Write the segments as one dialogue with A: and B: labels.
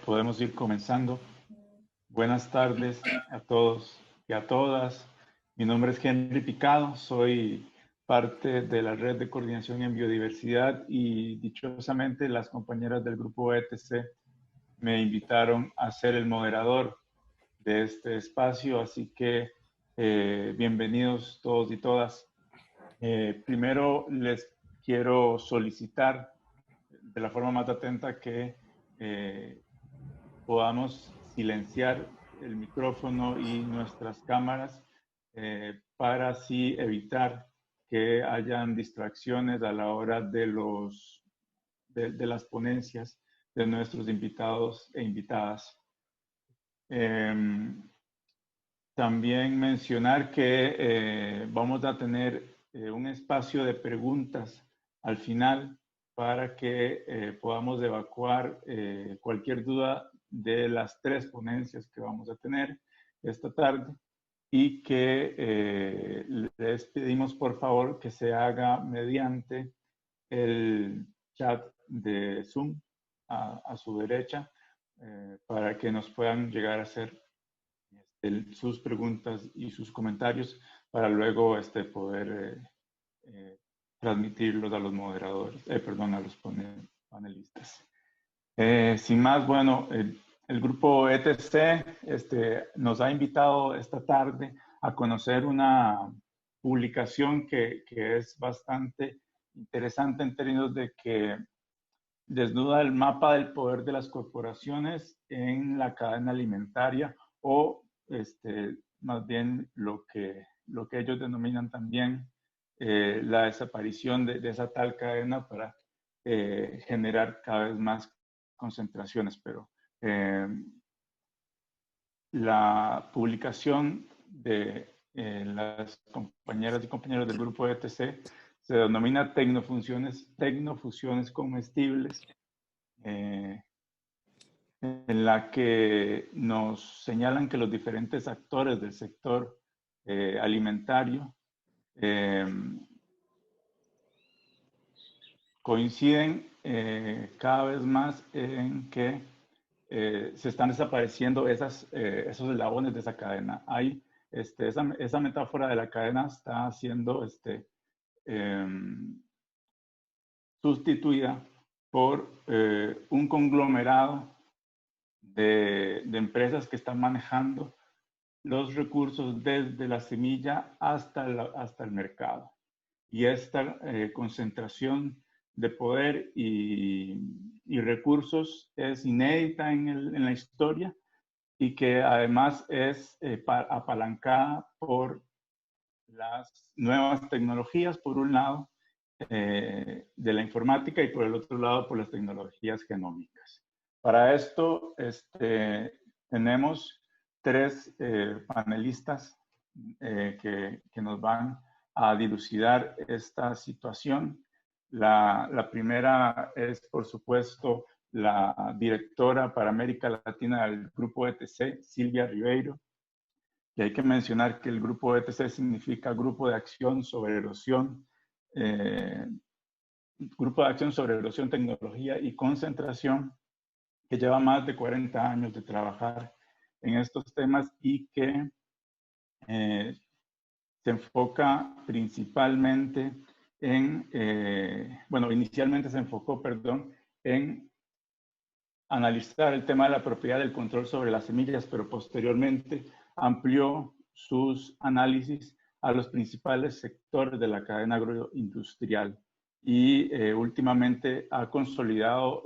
A: Podemos ir comenzando. Buenas tardes a todos y a todas. Mi nombre es Henry Picado, soy parte de la Red de Coordinación en Biodiversidad y dichosamente las compañeras del grupo ETC me invitaron a ser el moderador de este espacio, así que bienvenidos todos y todas. Primero les quiero solicitar de la forma más atenta que podamos silenciar el micrófono y nuestras cámaras para así evitar que hayan distracciones a la hora de las ponencias de nuestros invitados e invitadas. También mencionar que vamos a tener un espacio de preguntas al final para que podamos evacuar cualquier duda de las 3 ponencias que vamos a tener esta tarde y que les pedimos por favor que se haga mediante el chat de Zoom a su derecha para que nos puedan llegar a hacer sus preguntas y sus comentarios para luego poder transmitirlos a los moderadores, perdón, a los panelistas. Sin más, bueno, el grupo ETC nos ha invitado esta tarde a conocer una publicación que es bastante interesante en términos de que desnuda el mapa del poder de las corporaciones en la cadena alimentaria o más bien lo que ellos denominan también la desaparición de esa tal cadena para generar cada vez más concentraciones. Pero la publicación de las compañeras y compañeros del grupo ETC se denomina Tecnofusiones comestibles, en la que nos señalan que los diferentes actores del sector alimentario coinciden cada vez más en que se están desapareciendo esos eslabones de esa cadena. Hay, esa metáfora de la cadena está siendo sustituida por un conglomerado de empresas que están manejando los recursos desde la semilla hasta el mercado. Y esta concentración de poder y recursos es inédita en la historia y que además es apalancada por las nuevas tecnologías, por un lado, de la informática y por el otro lado por las tecnologías genómicas. Para esto tenemos 3 panelistas que nos van a dilucidar esta situación. La primera es, por supuesto, la directora para América Latina del Grupo ETC, Silvia Ribeiro. Y hay que mencionar que el Grupo ETC significa Grupo de Acción sobre Erosión, Grupo de Acción sobre Erosión, Tecnología y Concentración, que lleva más de 40 años de trabajar en estos temas y que se enfoca principalmente en, bueno, inicialmente se enfocó, perdón, en analizar el tema de la propiedad del control sobre las semillas, pero posteriormente amplió sus análisis a los principales sectores de la cadena agroindustrial y últimamente ha consolidado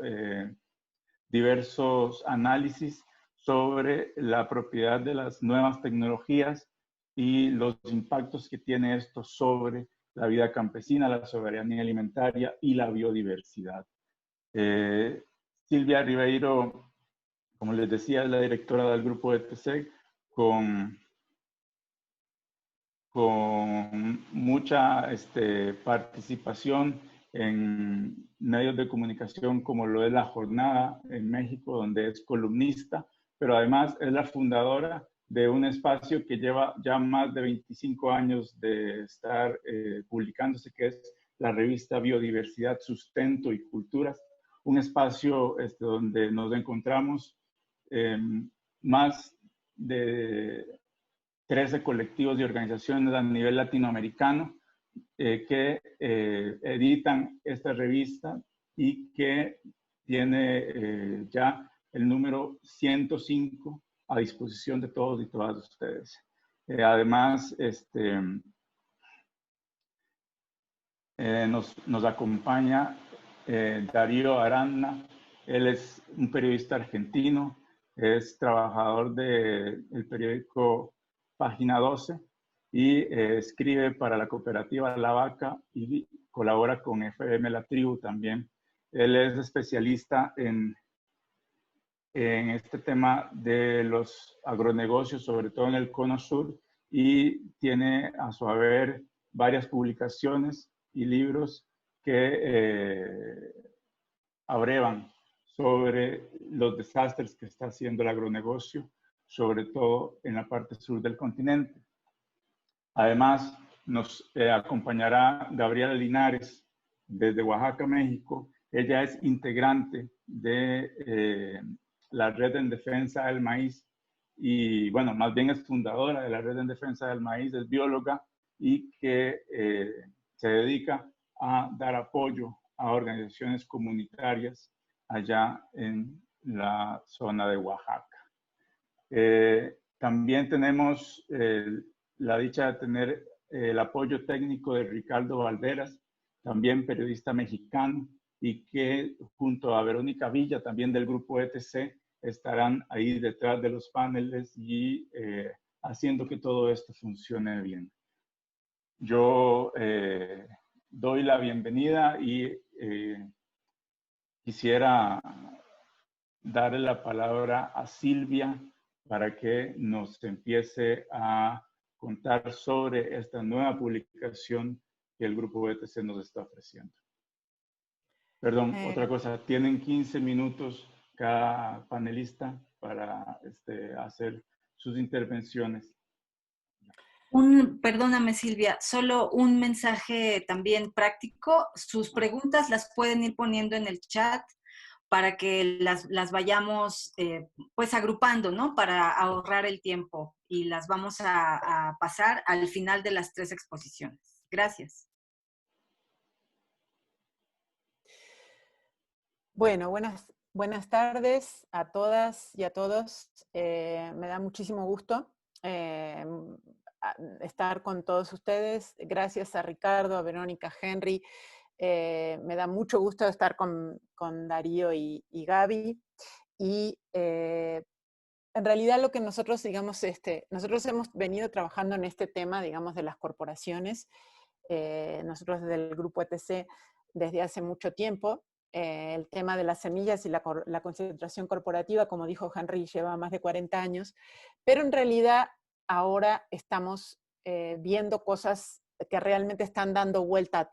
A: diversos análisis sobre la propiedad de las nuevas tecnologías y los impactos que tiene esto sobre la vida campesina, la soberanía alimentaria y la biodiversidad. Silvia Ribeiro, como les decía, es la directora del grupo ETC con mucha participación en medios de comunicación como lo es La Jornada en México, donde es columnista, pero además es la fundadora de un espacio que lleva ya más de 25 años de estar publicándose, que es la revista Biodiversidad, Sustento y Culturas, un espacio donde nos encontramos más de 13 colectivos y organizaciones a nivel latinoamericano que editan esta revista y que tiene ya el número 105 a disposición de todos y todas ustedes. Además, nos acompaña Darío Aranda. Él es un periodista argentino, es trabajador del periódico Página 12 y escribe para la cooperativa La Vaca y colabora con FM La Tribu también. Él es especialista en este tema de los agronegocios, sobre todo en el Cono Sur, y tiene a su haber varias publicaciones y libros que abrevan sobre los desastres que está haciendo el agronegocio, sobre todo en la parte sur del continente. Además, nos acompañará Gabriela Linares desde Oaxaca, México. Ella es integrante de la Red en Defensa del Maíz y, bueno, más bien es fundadora de la Red en Defensa del Maíz, es bióloga y que se dedica a dar apoyo a organizaciones comunitarias allá en la zona de Oaxaca. También tenemos la dicha de tener el apoyo técnico de Ricardo Valderas, también periodista mexicano, y que junto a Verónica Villa, también del grupo ETC, estarán ahí detrás de los paneles y haciendo que todo esto funcione bien. Yo doy la bienvenida y quisiera darle la palabra a Silvia para que nos empiece a contar sobre esta nueva publicación que el grupo ETC nos está ofreciendo. Perdón, otra cosa, tienen 15 minutos cada panelista para hacer sus intervenciones.
B: Perdóname, Silvia, solo un mensaje también práctico. Sus preguntas las pueden ir poniendo en el chat para que las vayamos pues agrupando, ¿no? Para ahorrar el tiempo y las vamos a pasar al final de las 3 exposiciones. Gracias.
C: Bueno, buenas tardes a todas y a todos. Me da muchísimo gusto estar con todos ustedes. Gracias a Ricardo, a Verónica, a Henry. Me da mucho gusto estar con Darío y Gaby. Y en realidad lo que nosotros, digamos, nosotros hemos venido trabajando en este tema, digamos, de las corporaciones. Nosotros desde el grupo ETC desde hace mucho tiempo. El tema de las semillas y la concentración corporativa, como dijo Henry, lleva más de 40 años, pero en realidad ahora estamos viendo cosas que realmente están dando vuelta a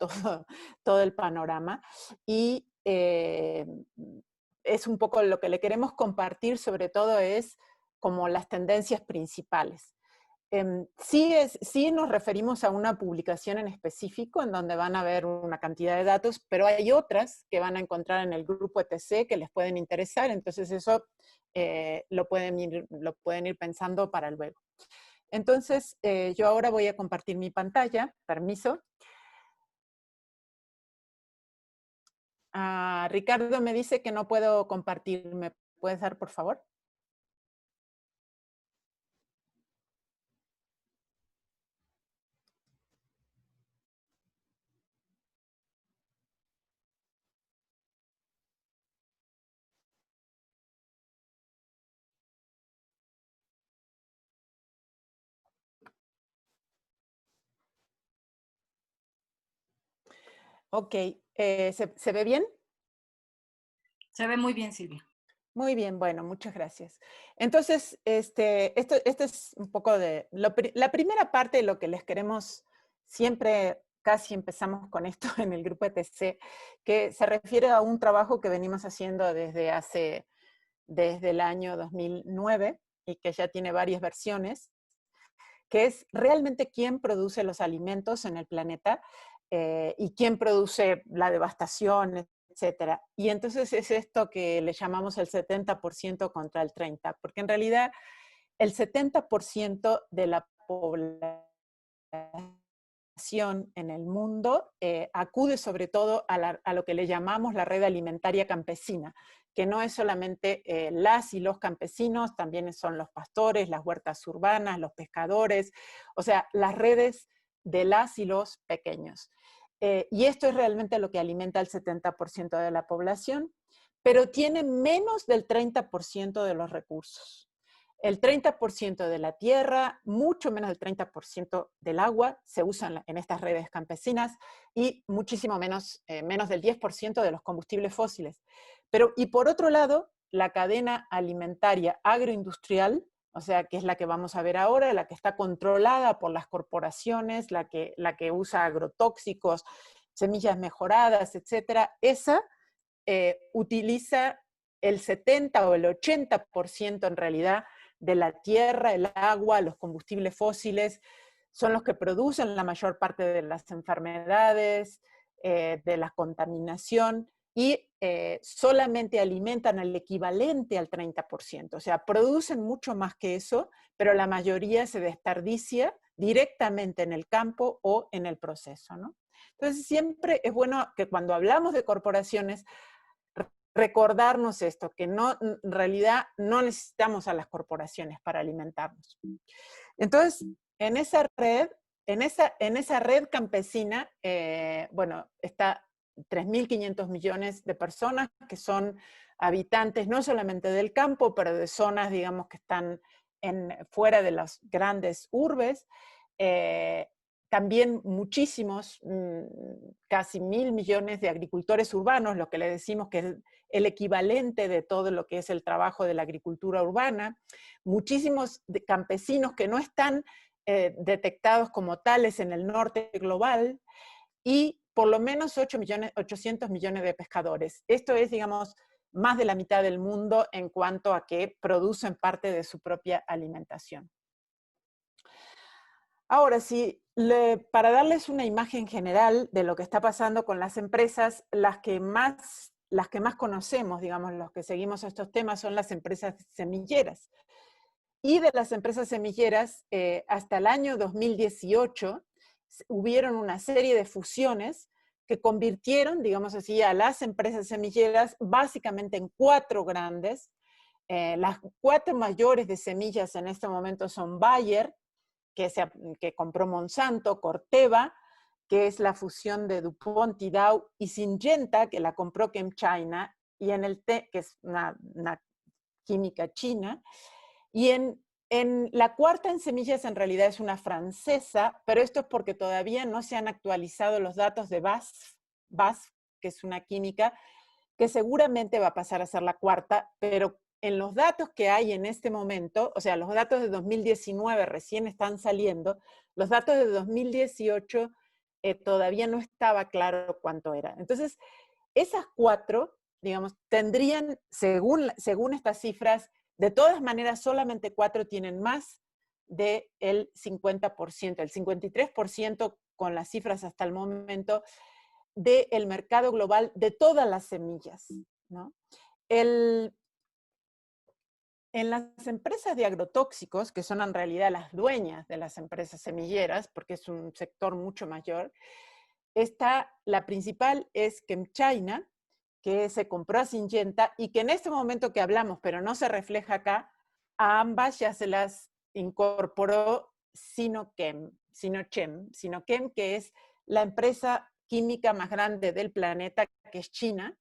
C: todo el panorama y es un poco lo que le queremos compartir, sobre todo es como las tendencias principales. Sí nos referimos a una publicación en específico en donde van a ver una cantidad de datos, pero hay otras que van a encontrar en el grupo ETC que les pueden interesar, entonces eso lo pueden ir pensando para luego. Entonces, yo ahora voy a compartir mi pantalla, permiso. Ricardo me dice que no puedo compartir, ¿me puedes dar, por favor? Ok, ¿se ve bien?
B: Se ve muy bien, Silvia.
C: Muy bien, bueno, muchas gracias. Entonces, esto es un poco de la primera parte de lo que les queremos, siempre casi empezamos con esto en el grupo ETC, que se refiere a un trabajo que venimos haciendo desde el año 2009 y que ya tiene varias versiones, que es realmente quién produce los alimentos en el planeta y quién produce la devastación, etcétera. Y entonces es esto que le llamamos el 70% contra el 30%, porque en realidad el 70% de la población en el mundo acude sobre todo a lo que le llamamos la red alimentaria campesina, que no es solamente las y los campesinos, también son los pastores, las huertas urbanas, los pescadores, o sea, las redes de las y los pequeños. Y esto es realmente lo que alimenta al 70% de la población, pero tiene menos del 30% de los recursos. El 30% de la tierra, mucho menos del 30% del agua se usan en estas redes campesinas y muchísimo menos, menos del 10% de los combustibles fósiles. Pero, y por otro lado, la cadena alimentaria agroindustrial, o sea, que es la que vamos a ver ahora, la que está controlada por las corporaciones, la que usa agrotóxicos, semillas mejoradas, etcétera, esa utiliza el 70 o el 80% en realidad de la tierra, el agua, los combustibles fósiles, son los que producen la mayor parte de las enfermedades, de la contaminación, y solamente alimentan el equivalente al 30%. O sea, producen mucho más que eso, pero la mayoría se desperdicia directamente en el campo o en el proceso, ¿no? Entonces, siempre es bueno que cuando hablamos de corporaciones, recordarnos esto, que no, en realidad no necesitamos a las corporaciones para alimentarnos. Entonces, en esa red campesina, bueno, está 3.500 millones de personas que son habitantes no solamente del campo, pero de zonas, digamos, que están fuera de las grandes urbes. También muchísimos, casi 1.000 millones de agricultores urbanos, lo que le decimos que es el equivalente de todo lo que es el trabajo de la agricultura urbana, muchísimos campesinos que no están detectados como tales en el norte global, y por lo menos 800 millones de pescadores. Esto es, digamos, más de la mitad del mundo en cuanto a que producen parte de su propia alimentación. Ahora, para darles una imagen general de lo que está pasando con las empresas, las que más conocemos, digamos, los que seguimos estos temas, son las empresas semilleras. Y de las empresas semilleras, hasta el año 2018, hubieron una serie de fusiones que convirtieron, digamos así, a las empresas semilleras básicamente en 4 grandes. Las 4 mayores de semillas en este momento son Bayer, que compró Monsanto, Corteva, que es la fusión de DuPont y Dow, y Syngenta, que la compró ChemChina, y que es una química china. Y en la cuarta en semillas en realidad es una francesa, pero esto es porque todavía no se han actualizado los datos de BASF, que es una química que seguramente va a pasar a ser la cuarta, pero en los datos que hay en este momento, o sea, los datos de 2019 recién están saliendo, los datos de 2018 todavía no estaba claro cuánto era. Entonces, esas 4, digamos, tendrían, según estas cifras, de todas maneras, solamente 4 tienen más del 50%, el 53% con las cifras hasta el momento del mercado global de todas las semillas, ¿no? En las empresas de agrotóxicos, que son en realidad las dueñas de las empresas semilleras, porque es un sector mucho mayor, la principal es ChemChina, que se compró a Syngenta y que en este momento que hablamos, pero no se refleja acá, a ambas ya se las incorporó Sinochem, que es la empresa química más grande del planeta, que es China.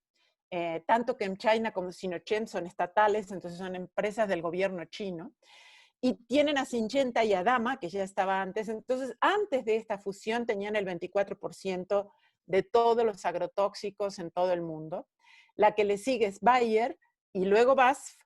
C: Tanto ChemChina como Sinochem son estatales, entonces son empresas del gobierno chino. Y tienen a Syngenta y a Dama, que ya estaba antes. Entonces, antes de esta fusión tenían el 24% de todos los agrotóxicos en todo el mundo. La que le sigue es Bayer, y luego BASF,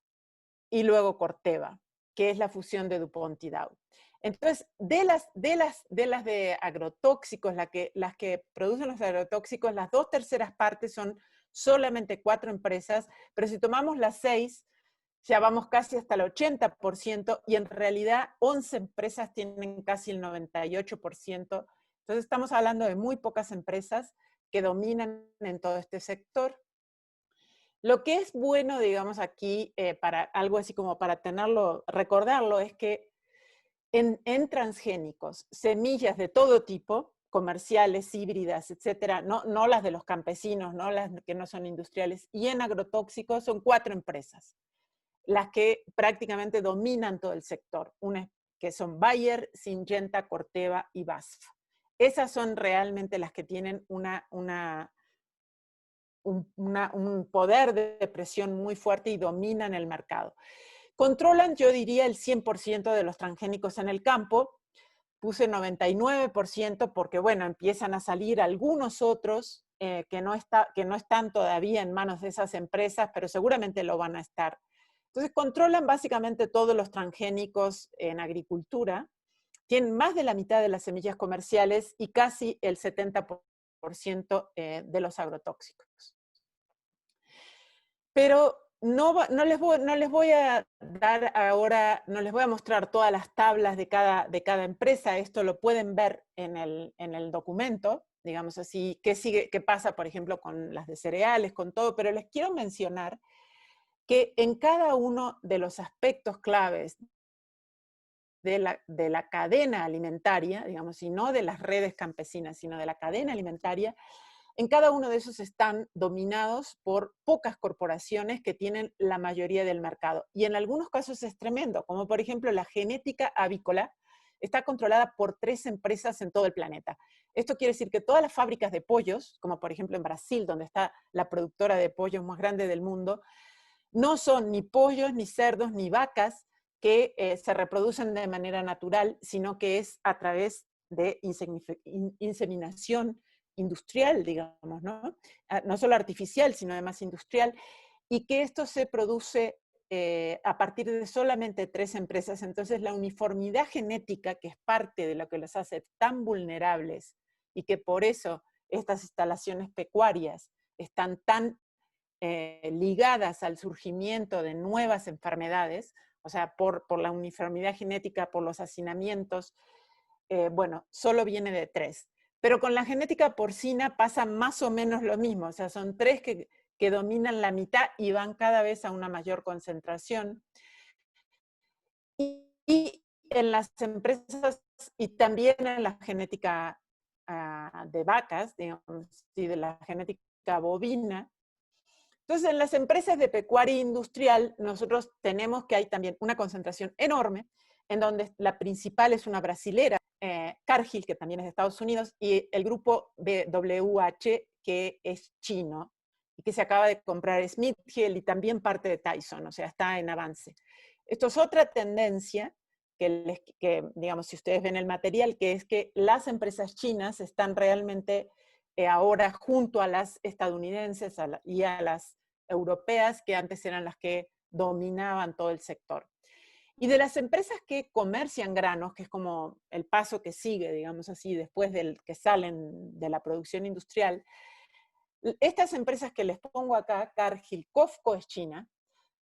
C: y luego Corteva, que es la fusión de DuPont y Dow. Entonces, de las de agrotóxicos, las que producen los agrotóxicos, las 2/3 partes son solamente 4 empresas, pero si tomamos las 6, ya vamos casi hasta el 80%, y en realidad 11 empresas tienen casi el 98%. Entonces estamos hablando de muy pocas empresas que dominan en todo este sector. Lo que es bueno, digamos, aquí, para algo así como para tenerlo, recordarlo, es que en transgénicos, semillas de todo tipo, comerciales, híbridas, etcétera, no las de los campesinos, no las que no son industriales, y en agrotóxicos son 4 empresas, las que prácticamente dominan todo el sector, que son Bayer, Syngenta, Corteva y BASF. Esas son realmente las que tienen un poder de presión muy fuerte y dominan el mercado. Controlan, yo diría, el 100% de los transgénicos en el campo. Puse 99% porque, bueno, empiezan a salir algunos otros que no están todavía en manos de esas empresas, pero seguramente lo van a estar. Entonces, controlan básicamente todos los transgénicos en agricultura. Tienen más de la mitad de las semillas comerciales y casi el 70% de los agrotóxicos. Pero no les voy a dar ahora, no les voy a mostrar todas las tablas de cada empresa. Esto lo pueden ver en el documento, digamos así, qué pasa, por ejemplo, con las de cereales, con todo, pero les quiero mencionar que en cada uno de los aspectos claves de la cadena alimentaria, digamos, y no de las redes campesinas, sino de la cadena alimentaria, en cada uno de esos están dominados por pocas corporaciones que tienen la mayoría del mercado. Y en algunos casos es tremendo, como por ejemplo la genética avícola está controlada por 3 empresas en todo el planeta. Esto quiere decir que todas las fábricas de pollos, como por ejemplo en Brasil, donde está la productora de pollos más grande del mundo, no son ni pollos, ni cerdos, ni vacas que se reproducen de manera natural, sino que es a través de inseminación industrial, digamos, ¿no? No solo artificial, sino además industrial, y que esto se produce a partir de solamente 3 empresas. Entonces, la uniformidad genética, que es parte de lo que los hace tan vulnerables, y que por eso estas instalaciones pecuarias están tan ligadas al surgimiento de nuevas enfermedades, o sea, por la uniformidad genética, por los hacinamientos, bueno, solo viene de 3. Pero con la genética porcina pasa más o menos lo mismo, o sea, son 3 que dominan la mitad y van cada vez a una mayor concentración. Y en las empresas, y también en la genética de vacas, digamos, y de la genética bovina. Entonces, en las empresas de pecuaria industrial, nosotros tenemos que hay también una concentración enorme, en donde la principal es una brasilera, Cargill, que también es de Estados Unidos, y el grupo BWH, que es chino, y que se acaba de comprar Smithfield y también parte de Tyson, o sea, está en avance. Esto es otra tendencia que, digamos, si ustedes ven el material, que es que las empresas chinas están realmente ahora junto a las estadounidenses y a las europeas, que antes eran las que dominaban todo el sector. Y de las empresas que comercian granos, que es como el paso que sigue, digamos así, después del que salen de la producción industrial, estas empresas que les pongo acá, Cargill, COFCO es China,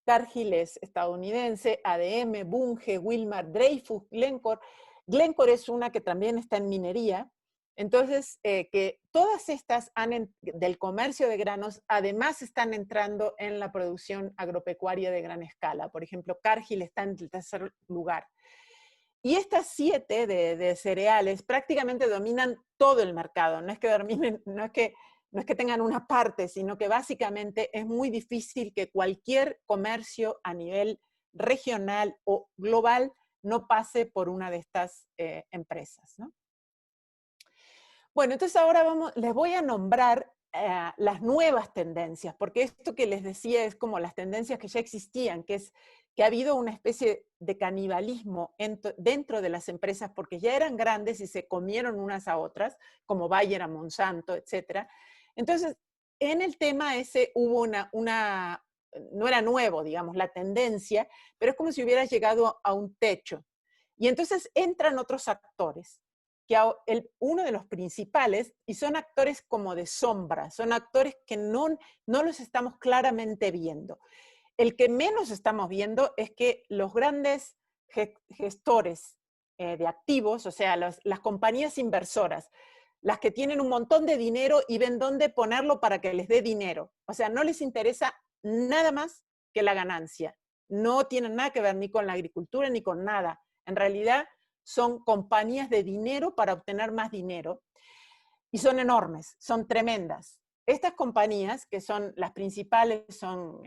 C: Cargill es estadounidense, ADM, Bunge, Wilmar, Dreyfus, Glencore. Glencore es una que también está en minería. Entonces, que todas estas del comercio de granos, además están entrando en la producción agropecuaria de gran escala. Por ejemplo, Cargill está en el 3er lugar. Y estas 7 de cereales prácticamente dominan todo el mercado. No es que tengan una parte, sino que básicamente es muy difícil que cualquier comercio a nivel regional o global no pase por una de estas empresas, ¿no? Bueno, entonces ahora les voy a nombrar las nuevas tendencias, porque esto que les decía es como las tendencias que ya existían, que ha habido una especie de canibalismo dentro de las empresas, porque ya eran grandes y se comieron unas a otras, como Bayer a Monsanto, etc. Entonces, en el tema ese hubo no era nuevo, digamos, la tendencia, pero es como si hubiera llegado a un techo. Y entonces entran otros actores, que uno de los principales, y son actores como de sombra, son actores que no los estamos claramente viendo. El que menos estamos viendo es que los grandes gestores de activos, o sea, las compañías inversoras, las que tienen un montón de dinero y ven dónde ponerlo para que les dé dinero. O sea, no les interesa nada más que la ganancia. No tienen nada que ver ni con la agricultura ni con nada. En realidad son compañías de dinero para obtener más dinero y son enormes, son tremendas. Estas compañías, que son las principales, son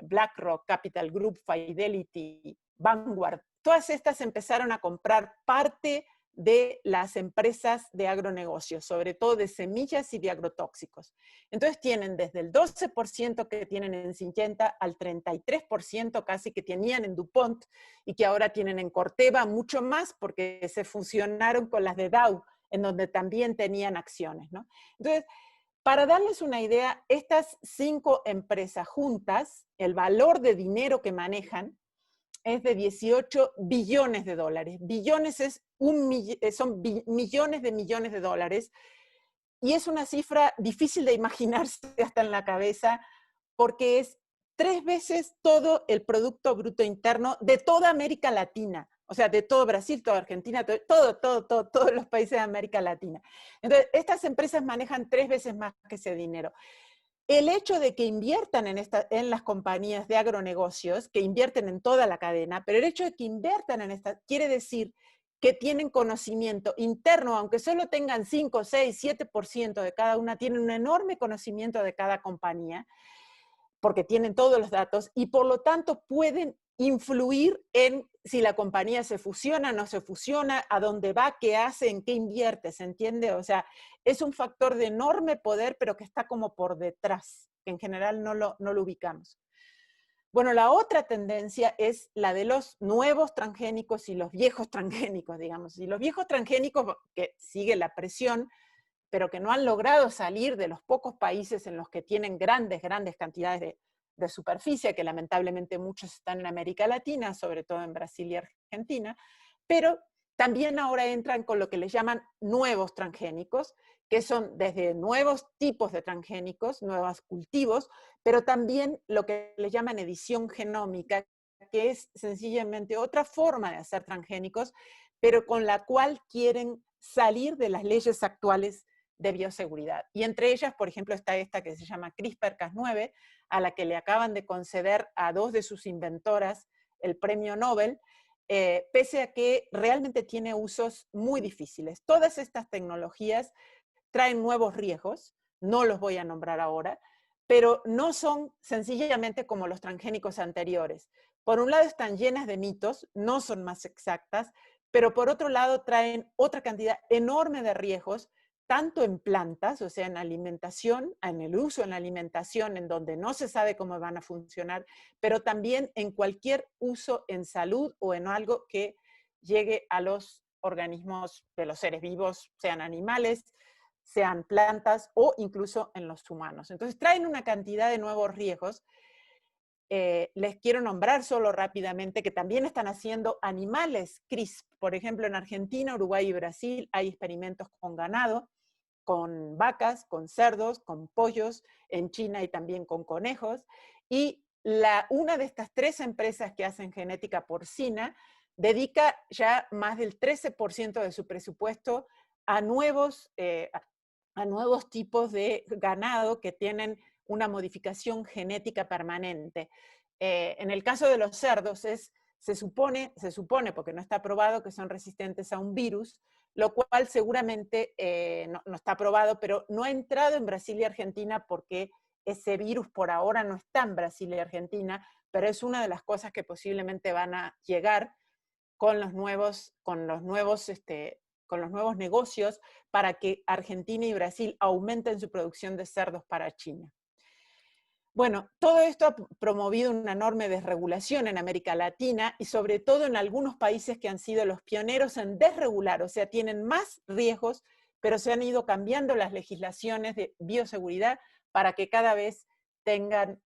C: BlackRock, Capital Group, Fidelity, Vanguard, todas estas empezaron a comprar parte de las empresas de agronegocios, sobre todo de semillas y de agrotóxicos. Entonces tienen desde el 12% que tienen en Syngenta al 33% casi que tenían en DuPont y que ahora tienen en Corteva, mucho más porque se fusionaron con las de Dow, en donde también tenían acciones, ¿no? Entonces, para darles una idea, estas 5 empresas juntas, el valor de dinero que manejan es de 18 billones de dólares. Billones son millones de dólares, y es una cifra difícil de imaginarse hasta en la cabeza, porque es 3 veces todo el Producto Bruto Interno de toda América Latina. O sea, de todo Brasil, toda Argentina, todos los países de América Latina. Entonces, estas empresas manejan 3 veces más que ese dinero. El hecho de que inviertan en las compañías de agronegocios, que invierten en toda la cadena, pero el hecho de que inviertan en esta quiere decir que tienen conocimiento interno, aunque solo tengan 5, 6, 7% de cada una, tienen un enorme conocimiento de cada compañía, porque tienen todos los datos y por lo tanto pueden influir en si la compañía se fusiona, no se fusiona, a dónde va, qué hace, en qué invierte, ¿se entiende? O sea, es un factor de enorme poder, pero que está como por detrás, que en general no lo ubicamos. Bueno, la otra tendencia es la de los nuevos transgénicos y los viejos transgénicos, digamos. Y los viejos transgénicos, que sigue la presión, pero que no han logrado salir de los pocos países en los que tienen grandes cantidades de superficie, que lamentablemente muchos están en América Latina, sobre todo en Brasil y Argentina, pero también ahora entran con lo que les llaman nuevos transgénicos, que son desde nuevos tipos de transgénicos, nuevos cultivos, pero también lo que les llaman edición genómica, que es sencillamente otra forma de hacer transgénicos, pero con la cual quieren salir de las leyes actuales de bioseguridad. Y entre ellas, por ejemplo, está esta que se llama CRISPR-Cas9, a la que le acaban de conceder a 2 de sus inventoras el premio Nobel, pese a que realmente tiene usos muy difíciles. Todas estas tecnologías traen nuevos riesgos, no los voy a nombrar ahora, pero no son sencillamente como los transgénicos anteriores. Por un lado están llenas de mitos, no son más exactas, pero por otro lado traen otra cantidad enorme de riesgos, tanto en plantas, o sea, en alimentación, en el uso en la alimentación, en donde no se sabe cómo van a funcionar, pero también en cualquier uso en salud o en algo que llegue a los organismos de los seres vivos, sean animales, sean plantas o incluso en los humanos. Entonces traen una cantidad de nuevos riesgos. Les quiero nombrar solo rápidamente que también están haciendo animales CRISP. Por ejemplo, en Argentina, Uruguay y Brasil hay experimentos con ganado, con vacas, con cerdos, con pollos, en China y también con conejos. Y una de estas 3 empresas que hacen genética porcina dedica ya más del 13% de su presupuesto a nuevos tipos de ganado que tienen una modificación genética permanente. En el caso de los cerdos se supone, porque no está probado, que son resistentes a un virus, lo cual seguramente no está probado, pero no ha entrado en Brasil y Argentina porque ese virus por ahora no está en Brasil y Argentina, pero es una de las cosas que posiblemente van a llegar con los nuevos negocios para que Argentina y Brasil aumenten su producción de cerdos para China. Bueno, todo esto ha promovido una enorme desregulación en América Latina y sobre todo en algunos países que han sido los pioneros en desregular, o sea, tienen más riesgos, pero se han ido cambiando las legislaciones de bioseguridad para que cada vez tengan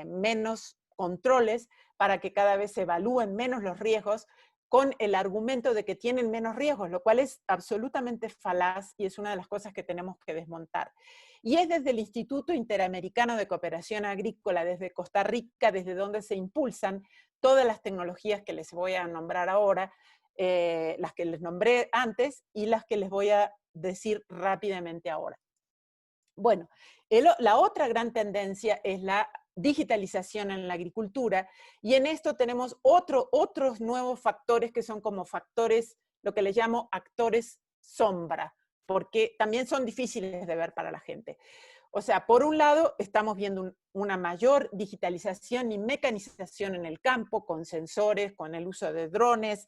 C: menos controles, para que cada vez se evalúen menos los riesgos, con el argumento de que tienen menos riesgos, lo cual es absolutamente falaz y es una de las cosas que tenemos que desmontar. Y es desde el Instituto Interamericano de Cooperación Agrícola, desde Costa Rica, desde donde se impulsan todas las tecnologías que les voy a nombrar ahora, las que les nombré antes y las que les voy a decir rápidamente ahora. Bueno, la otra gran tendencia es la digitalización en la agricultura, y en esto tenemos otros nuevos factores que son como factores, lo que les llamo actores sombra, porque también son difíciles de ver para la gente. O sea, por un lado, estamos viendo una mayor digitalización y mecanización en el campo, con sensores, con el uso de drones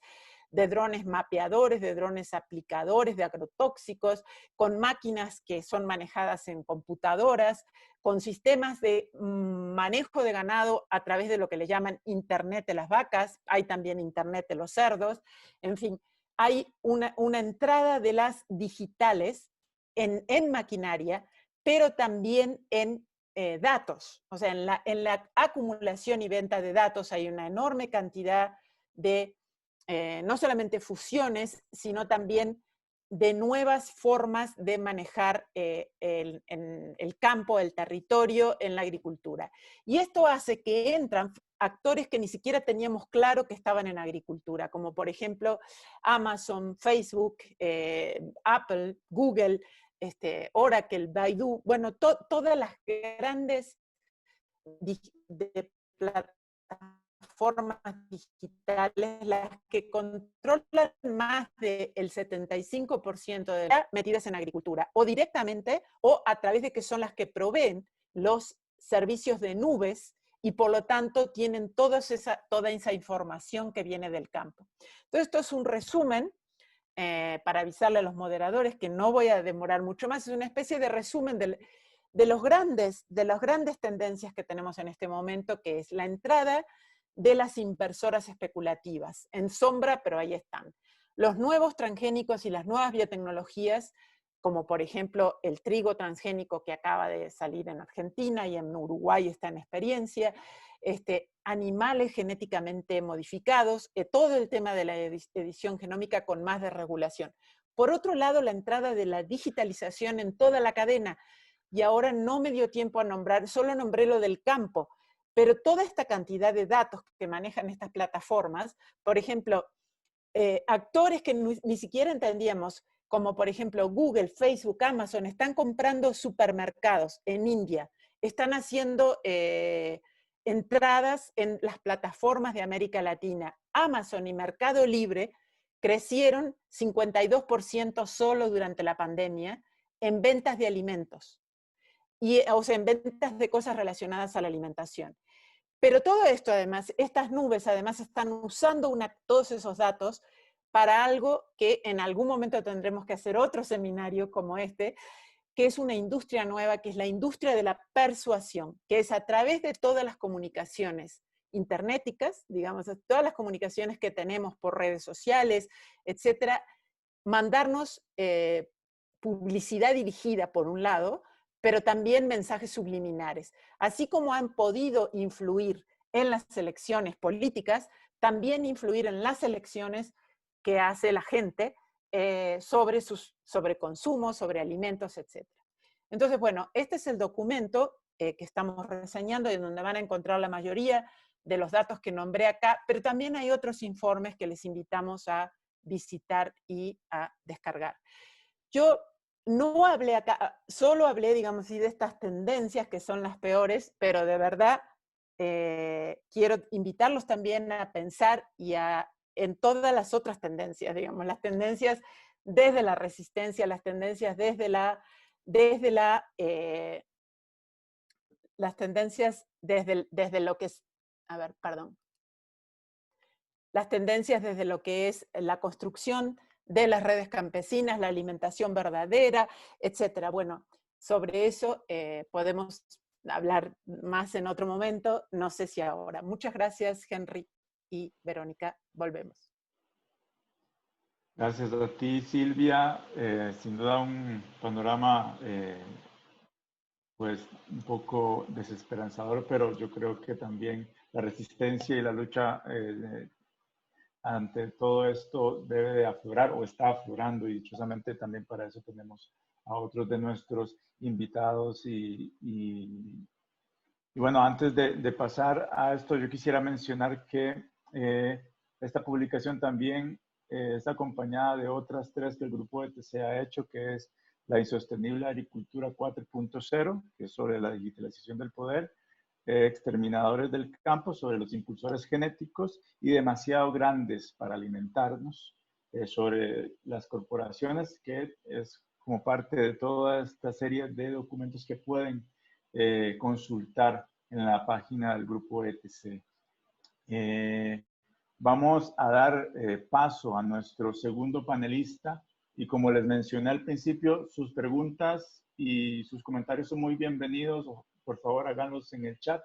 C: mapeadores, de drones aplicadores de agrotóxicos, con máquinas que son manejadas en computadoras, con sistemas de manejo de ganado a través de lo que le llaman Internet de las vacas, hay también Internet de los cerdos, en fin, hay una entrada de las digitales en maquinaria, pero también en datos. O sea, en la acumulación y venta de datos hay una enorme cantidad de no solamente fusiones, sino también de nuevas formas de manejar el campo, el territorio en la agricultura. Y esto hace que entran actores que ni siquiera teníamos claro que estaban en agricultura, como por ejemplo Amazon, Facebook, Apple, Google, Oracle, Baidu, bueno, todas las grandes de plataformas digitales, las que controlan más del 75% de las metidas en agricultura, o directamente o a través de que son las que proveen los servicios de nubes y por lo tanto tienen toda esa información que viene del campo. Entonces esto es un resumen para avisarle a los moderadores que no voy a demorar mucho más, es una especie de resumen de las grandes tendencias que tenemos en este momento, que es la entrada de las inversoras especulativas, en sombra, pero ahí están. Los nuevos transgénicos y las nuevas biotecnologías, como por ejemplo el trigo transgénico que acaba de salir en Argentina y en Uruguay está en experiencia, animales genéticamente modificados, todo el tema de la edición genómica con más desregulación. Por otro lado, la entrada de la digitalización en toda la cadena, y ahora no me dio tiempo a nombrar, solo nombré lo del campo, pero toda esta cantidad de datos que manejan estas plataformas, por ejemplo, actores que ni siquiera entendíamos, como por ejemplo Google, Facebook, Amazon, están comprando supermercados en India, están haciendo entradas en las plataformas de América Latina. Amazon y Mercado Libre crecieron 52% solo durante la pandemia en ventas de alimentos, o sea, en ventas de cosas relacionadas a la alimentación. Pero todo esto, además, estas nubes, además, están usando todos esos datos para algo que en algún momento tendremos que hacer otro seminario como este, que es una industria nueva, que es la industria de la persuasión, que es a través de todas las comunicaciones internéticas, digamos, todas las comunicaciones que tenemos por redes sociales, etcétera, mandarnos publicidad dirigida, por un lado, pero también mensajes subliminares. Así como han podido influir en las elecciones políticas, también influir en las elecciones que hace la gente sobre consumo, sobre alimentos, etc. Entonces, bueno, este es el documento que estamos reseñando y en donde van a encontrar la mayoría de los datos que nombré acá, pero también hay otros informes que les invitamos a visitar y a descargar. Yo no hablé acá, solo hablé, digamos así, de estas tendencias que son las peores, pero de verdad quiero invitarlos también a pensar en todas las otras tendencias, digamos, las tendencias desde la resistencia, las tendencias las tendencias desde lo que es, las tendencias desde lo que es la construcción de las redes campesinas, la alimentación verdadera, etcétera. Bueno, sobre eso podemos hablar más en otro momento, no sé si ahora. Muchas gracias, Henry y Verónica. Volvemos.
A: Gracias a ti, Silvia. Sin duda un panorama pues un poco desesperanzador, pero yo creo que también la resistencia y la lucha ante todo esto debe de aflorar o está aflorando, y dichosamente también para eso tenemos a otros de nuestros invitados. Y bueno, antes de pasar a esto, yo quisiera mencionar que esta publicación también está acompañada de otras tres que el grupo ETC ha hecho, que es la insostenible agricultura 4.0, que es sobre la digitalización del poder, exterminadores del campo, sobre los impulsores genéticos y demasiado grandes para alimentarnos, sobre las corporaciones, que es como parte de toda esta serie de documentos que pueden consultar en la página del grupo ETC. Vamos a dar paso a nuestro segundo panelista y como les mencioné al principio, sus preguntas y sus comentarios son muy bienvenidos. Por favor, háganlos en el chat.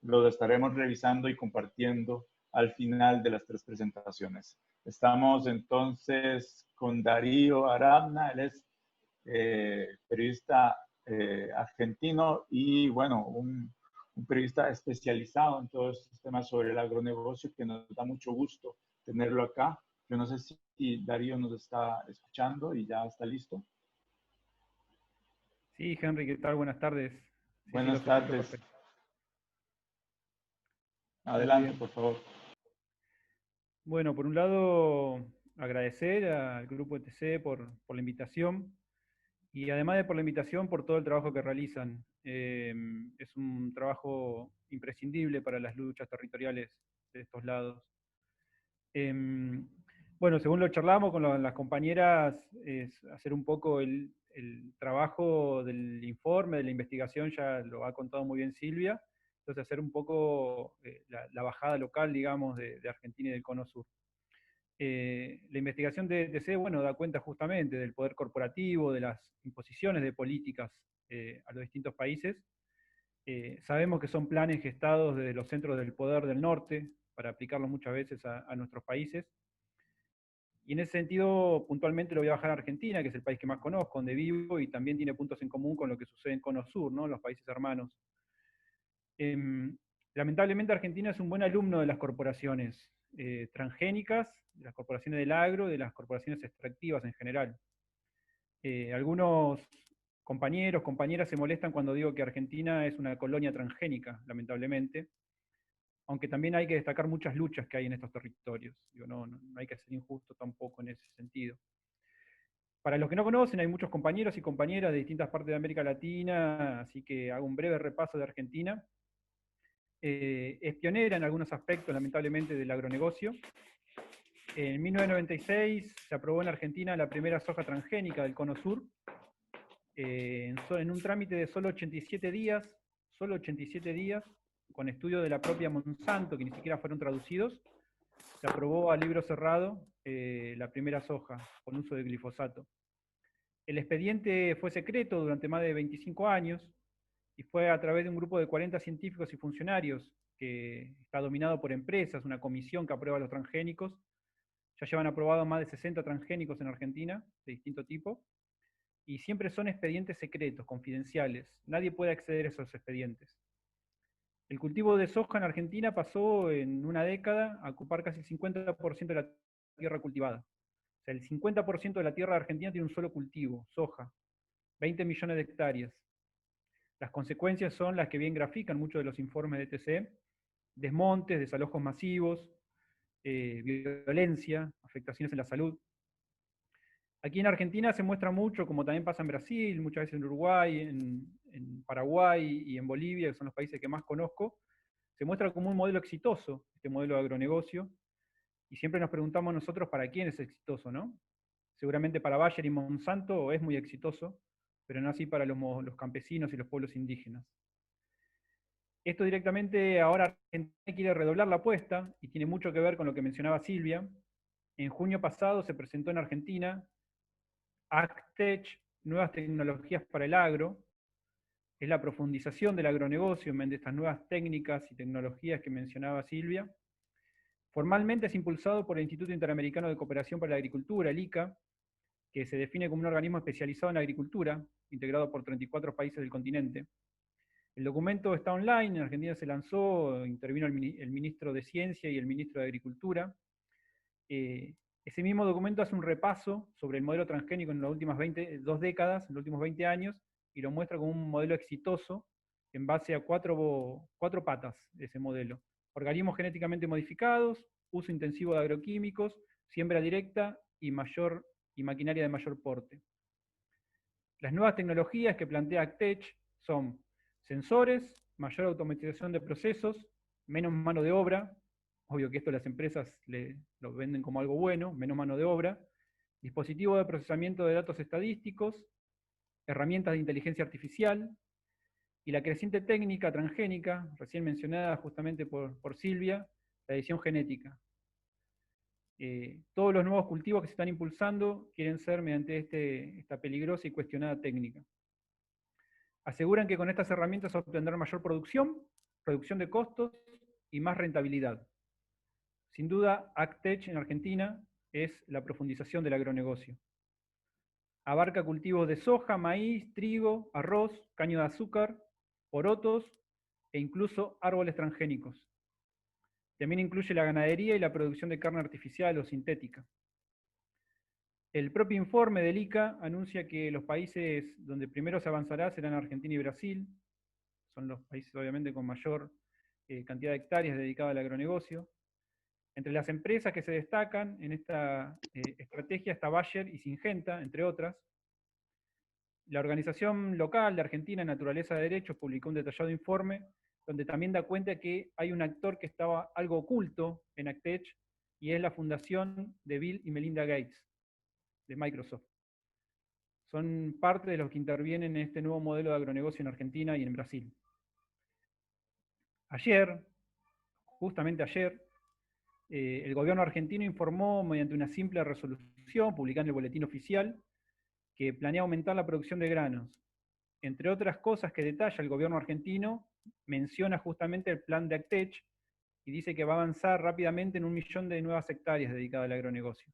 A: Lo estaremos revisando y compartiendo al final de las 3 presentaciones. Estamos entonces con Darío Aravna. Él es periodista argentino y, bueno, un periodista especializado en todos estos temas sobre el agronegocio, que nos da mucho gusto tenerlo acá. Yo no sé si Darío nos está escuchando y ya está listo.
D: Sí, Henry, ¿qué tal? Buenas tardes. Sí,
A: Buenas tardes. Adelante, por favor.
D: Bueno, por un lado, agradecer al Grupo ETC por la invitación y además de por la invitación, por todo el trabajo que realizan. Es un trabajo imprescindible para las luchas territoriales de estos lados. Bueno, según lo charlamos con las compañeras, es hacer un poco el trabajo del informe, de la investigación, ya lo ha contado muy bien Silvia, entonces hacer un poco la bajada local, digamos, de Argentina y del Cono Sur. La investigación de ETC, bueno, da cuenta justamente del poder corporativo, de las imposiciones de políticas a los distintos países. Sabemos que son planes gestados desde los centros del poder del norte, para aplicarlo muchas veces a nuestros países. Y en ese sentido, puntualmente lo voy a bajar a Argentina, que es el país que más conozco, donde vivo, y también tiene puntos en común con lo que sucede en Cono Sur, ¿no? Los países hermanos. Lamentablemente Argentina es un buen alumno de las corporaciones transgénicas, de las corporaciones del agro, de las corporaciones extractivas en general. Algunos compañeros, compañeras se molestan cuando digo que Argentina es una colonia transgénica, lamentablemente, aunque también hay que destacar muchas luchas que hay en estos territorios. Digo, no hay que ser injusto tampoco en ese sentido. Para los que no conocen, hay muchos compañeros y compañeras de distintas partes de América Latina, así que hago un breve repaso de Argentina. Es pionera en algunos aspectos, lamentablemente, del agronegocio. En 1996 se aprobó en Argentina la primera soja transgénica del Cono Sur, en un trámite de solo 87 días, con estudio de la propia Monsanto, que ni siquiera fueron traducidos, se aprobó a libro cerrado la primera soja con uso de glifosato. El expediente fue secreto durante más de 25 años y fue a través de un grupo de 40 científicos y funcionarios que está dominado por empresas, una comisión que aprueba los transgénicos. Ya llevan aprobado más de 60 transgénicos en Argentina, de distinto tipo, y siempre son expedientes secretos, confidenciales. Nadie puede acceder a esos expedientes. El cultivo de soja en Argentina pasó en una década a ocupar casi el 50% de la tierra cultivada. O sea, el 50% de la tierra de Argentina tiene un solo cultivo, soja, 20 millones de hectáreas. Las consecuencias son las que bien grafican muchos de los informes de ETC: desmontes, desalojos masivos, violencia, afectaciones en la salud. Aquí en Argentina se muestra mucho, como también pasa en Brasil, muchas veces en Uruguay, en Paraguay y en Bolivia, que son los países que más conozco, se muestra como un modelo exitoso, este modelo de agronegocio, y siempre nos preguntamos nosotros para quién es exitoso, ¿no? Seguramente para Bayer y Monsanto es muy exitoso, pero no así para los campesinos y los pueblos indígenas. Esto directamente ahora Argentina quiere redoblar la apuesta, y tiene mucho que ver con lo que mencionaba Silvia. En junio pasado se presentó en Argentina AgTech, Nuevas Tecnologías para el Agro. Es la profundización del agronegocio mediante estas nuevas técnicas y tecnologías que mencionaba Silvia. Formalmente es impulsado por el Instituto Interamericano de Cooperación para la Agricultura, el ICA, que se define como un organismo especializado en agricultura, integrado por 34 países del continente. El documento está online, en Argentina se lanzó, intervino el ministro de Ciencia y el ministro de Agricultura. Ese mismo documento hace un repaso sobre el modelo transgénico en las últimas 2 décadas, en los últimos 20 años, y lo muestra como un modelo exitoso en base a cuatro patas de ese modelo: organismos genéticamente modificados, uso intensivo de agroquímicos, siembra directa y maquinaria de mayor porte. Las nuevas tecnologías que plantea AgTech son sensores, mayor automatización de procesos, menos mano de obra, obvio que esto las empresas lo venden como algo bueno, menos mano de obra, dispositivos de procesamiento de datos estadísticos, herramientas de inteligencia artificial, y la creciente técnica transgénica, recién mencionada justamente por Silvia, la edición genética. Todos los nuevos cultivos que se están impulsando quieren ser mediante esta peligrosa y cuestionada técnica. Aseguran que con estas herramientas obtendrán mayor producción, reducción de costos y más rentabilidad. Sin duda, AgTech en Argentina es la profundización del agronegocio. Abarca cultivos de soja, maíz, trigo, arroz, caño de azúcar, porotos e incluso árboles transgénicos. También incluye la ganadería y la producción de carne artificial o sintética. El propio informe del ICA anuncia que los países donde primero se avanzará serán Argentina y Brasil. Son los países obviamente con mayor cantidad de hectáreas dedicadas al agronegocio. Entre las empresas que se destacan en esta estrategia está Bayer y Syngenta, entre otras. La organización local de Argentina, Naturaleza de Derechos, publicó un detallado informe donde también da cuenta que hay un actor que estaba algo oculto en AgTech, y es la fundación de Bill y Melinda Gates, de Microsoft. Son parte de los que intervienen en este nuevo modelo de agronegocio en Argentina y en Brasil. Ayer, justamente ayer, el gobierno argentino informó mediante una simple resolución publicada en el boletín oficial que planea aumentar la producción de granos. Entre otras cosas que detalla el gobierno argentino, menciona justamente el plan de AgTech y dice que va a avanzar rápidamente en 1 millón de nuevas hectáreas dedicadas al agronegocio.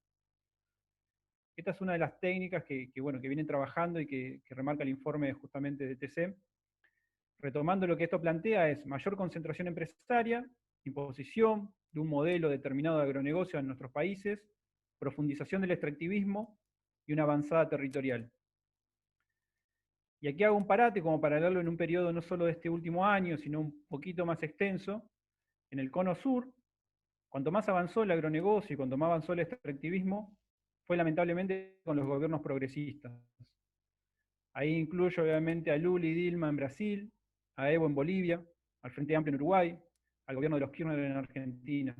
D: Esta es una de las técnicas que vienen trabajando y que remarca el informe justamente de TC. Retomando lo que esto plantea es mayor concentración empresaria, imposición de un modelo determinado de agronegocio en nuestros países, profundización del extractivismo y una avanzada territorial. Y aquí hago un parate como para leerlo en un periodo no solo de este último año, sino un poquito más extenso. En el cono sur, cuanto más avanzó el agronegocio y cuanto más avanzó el extractivismo, fue lamentablemente con los gobiernos progresistas. Ahí incluyo obviamente a Lula y Dilma en Brasil, a Evo en Bolivia, al Frente Amplio en Uruguay, al gobierno de los Kirchner en Argentina.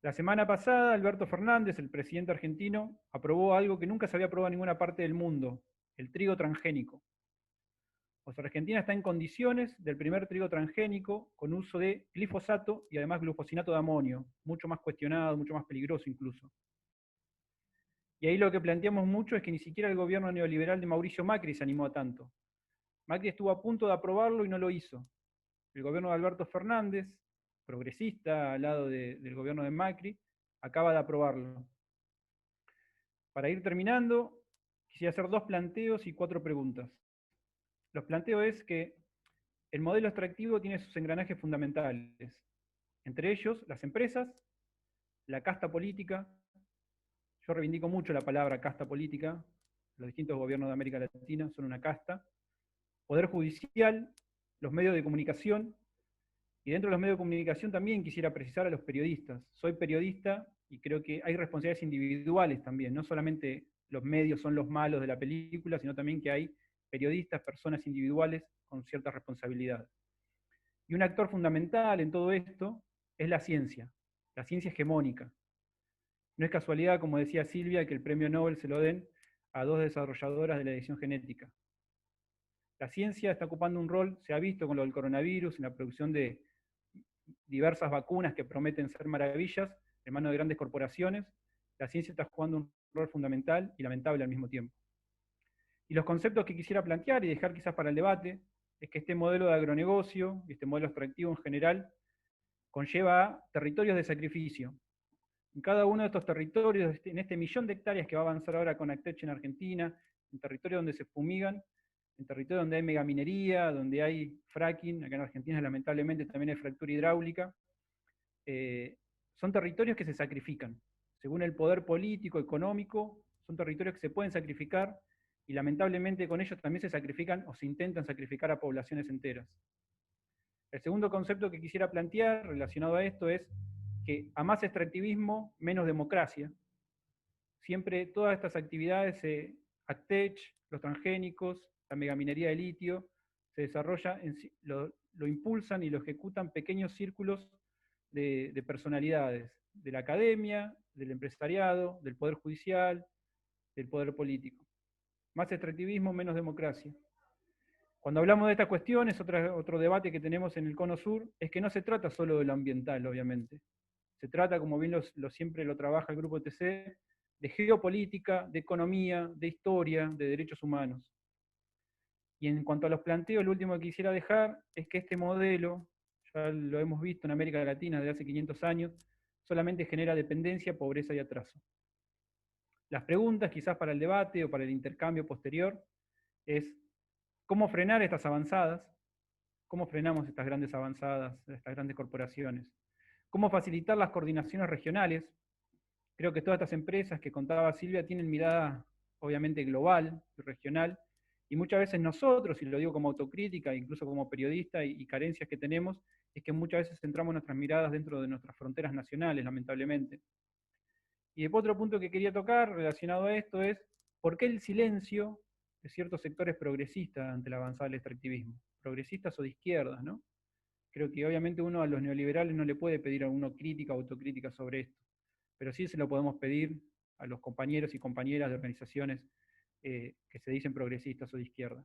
D: La semana pasada, Alberto Fernández, el presidente argentino, aprobó algo que nunca se había aprobado en ninguna parte del mundo, el trigo transgénico. O sea, Argentina está en condiciones del primer trigo transgénico con uso de glifosato y además glufosinato de amonio, mucho más cuestionado, mucho más peligroso incluso. Y ahí lo que planteamos mucho es que ni siquiera el gobierno neoliberal de Mauricio Macri se animó a tanto. Macri estuvo a punto de aprobarlo y no lo hizo. El gobierno de Alberto Fernández, progresista al lado del gobierno de Macri, acaba de aprobarlo. Para ir terminando, quisiera hacer 2 planteos y 4 preguntas. Los planteos es que el modelo extractivo tiene sus engranajes fundamentales, entre ellos las empresas, la casta política. Yo reivindico mucho la palabra casta política, los distintos gobiernos de América Latina son una casta, poder judicial, los medios de comunicación, y dentro de los medios de comunicación también quisiera precisar a los periodistas. Soy periodista y creo que hay responsabilidades individuales también, no solamente los medios son los malos de la película, sino también que hay periodistas, personas individuales con cierta responsabilidad. Y un actor fundamental en todo esto es la ciencia hegemónica. No es casualidad, como decía Silvia, que el premio Nobel se lo den a 2 desarrolladoras de la edición genética. La ciencia está ocupando un rol, se ha visto con lo del coronavirus, en la producción de diversas vacunas que prometen ser maravillas en manos de grandes corporaciones. La ciencia está jugando un rol fundamental y lamentable al mismo tiempo. Y los conceptos que quisiera plantear y dejar quizás para el debate es que este modelo de agronegocio y este modelo extractivo en general conlleva a territorios de sacrificio. En cada uno de estos territorios, en este 1 millón de hectáreas que va a avanzar ahora con AgTech en Argentina, en territorios donde se fumigan, en territorios donde hay megaminería, donde hay fracking, acá en Argentina lamentablemente también hay fractura hidráulica, son territorios que se sacrifican. Según el poder político, económico, son territorios que se pueden sacrificar y lamentablemente con ellos también se sacrifican o se intentan sacrificar a poblaciones enteras. El segundo concepto que quisiera plantear relacionado a esto es que a más extractivismo, menos democracia. Siempre todas estas actividades, AgTech, los transgénicos, la megaminería de litio, se desarrolla, lo impulsan y lo ejecutan pequeños círculos de personalidades, de la academia, del empresariado, del poder judicial, del poder político. Más extractivismo, menos democracia. Cuando hablamos de estas cuestiones, otro debate que tenemos en el Cono Sur es que no se trata solo de lo ambiental, obviamente. Se trata, como bien siempre lo trabaja el Grupo ETC, de geopolítica, de economía, de historia, de derechos humanos. Y en cuanto a los planteos, lo último que quisiera dejar es que este modelo, ya lo hemos visto en América Latina desde hace 500 años, solamente genera dependencia, pobreza y atraso. Las preguntas, quizás para el debate o para el intercambio posterior, es cómo frenar estas avanzadas, cómo frenamos estas grandes avanzadas, estas grandes corporaciones, cómo facilitar las coordinaciones regionales. Creo que todas estas empresas que contaba Silvia tienen mirada obviamente global y regional, y muchas veces nosotros, y lo digo como autocrítica, incluso como periodista, y carencias que tenemos, es que muchas veces centramos nuestras miradas dentro de nuestras fronteras nacionales, lamentablemente. Y después otro punto que quería tocar relacionado a esto es, ¿por qué el silencio de ciertos sectores progresistas ante la avanzada del extractivismo? Progresistas o de izquierdas, ¿no? Creo que obviamente uno a los neoliberales no le puede pedir a uno crítica o autocrítica sobre esto, pero sí se lo podemos pedir a los compañeros y compañeras de organizaciones que se dicen progresistas o de izquierda.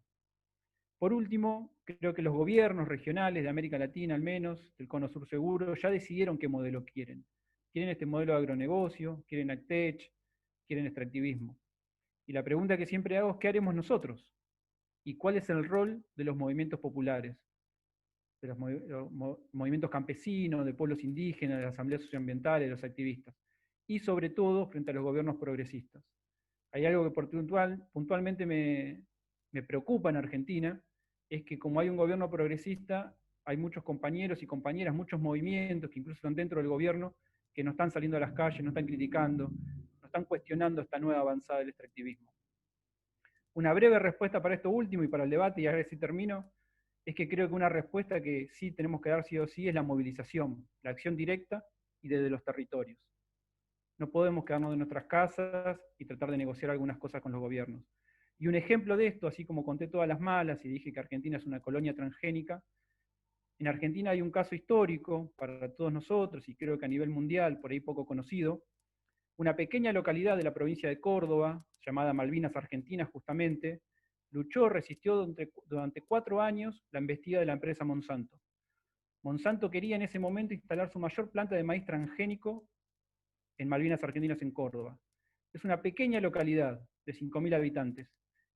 D: Por último, creo que los gobiernos regionales de América Latina, al menos, del Cono Sur seguro, ya decidieron qué modelo quieren. Quieren este modelo de agronegocio, quieren AgTech, quieren extractivismo. Y la pregunta que siempre hago es, ¿qué haremos nosotros? ¿Y cuál es el rol de los movimientos populares? De los movimientos campesinos, de pueblos indígenas, de las asambleas socioambientales, de los activistas. Y sobre todo, frente a los gobiernos progresistas. Hay algo que puntualmente me preocupa en Argentina, es que como hay un gobierno progresista, hay muchos compañeros y compañeras, muchos movimientos que incluso están dentro del gobierno, que no están saliendo a las calles, no están criticando, no están cuestionando esta nueva avanzada del extractivismo. Una breve respuesta para esto último y para el debate, y a ver si termino, es que creo que una respuesta que sí tenemos que dar sí o sí es la movilización, la acción directa y desde los territorios. No podemos quedarnos en nuestras casas y tratar de negociar algunas cosas con los gobiernos. Y un ejemplo de esto, así como conté todas las malas y dije que Argentina es una colonia transgénica, en Argentina hay un caso histórico para todos nosotros, y creo que a nivel mundial, por ahí poco conocido, una pequeña localidad de la provincia de Córdoba, llamada Malvinas Argentinas justamente, luchó, resistió durante 4 años la embestida de la empresa Monsanto. Monsanto quería en ese momento instalar su mayor planta de maíz transgénico en Malvinas Argentinas, en Córdoba. Es una pequeña localidad de 5.000 habitantes.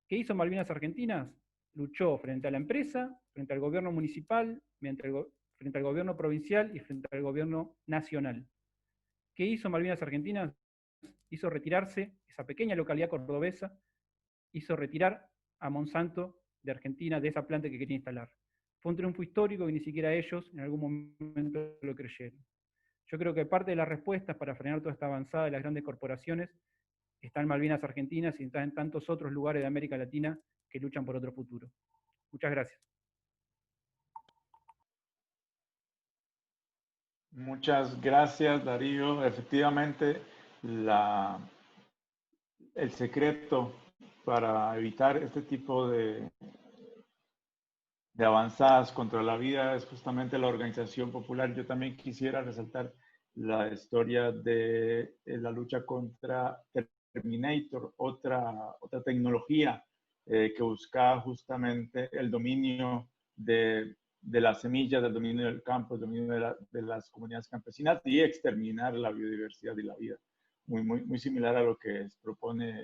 D: ¿Qué hizo Malvinas Argentinas? Luchó frente a la empresa, frente al gobierno municipal, frente al gobierno provincial y frente al gobierno nacional. ¿Qué hizo Malvinas Argentinas? Hizo retirarse esa pequeña localidad cordobesa, hizo retirar a Monsanto de Argentina, de esa planta que quería instalar. Fue un triunfo histórico que ni siquiera ellos en algún momento lo creyeron. Yo creo que parte de las respuestas para frenar toda esta avanzada de las grandes corporaciones está en Malvinas Argentinas y está en tantos otros lugares de América Latina que luchan por otro futuro. Muchas gracias.
A: Muchas gracias, Darío. Efectivamente, el secreto para evitar este tipo de avanzadas contra la vida es justamente la organización popular. Yo también quisiera resaltar la historia de la lucha contra Terminator, otra tecnología que buscaba justamente el dominio de las semillas, del dominio del campo, el dominio de las comunidades campesinas y exterminar la biodiversidad y la vida. Muy similar a lo que propone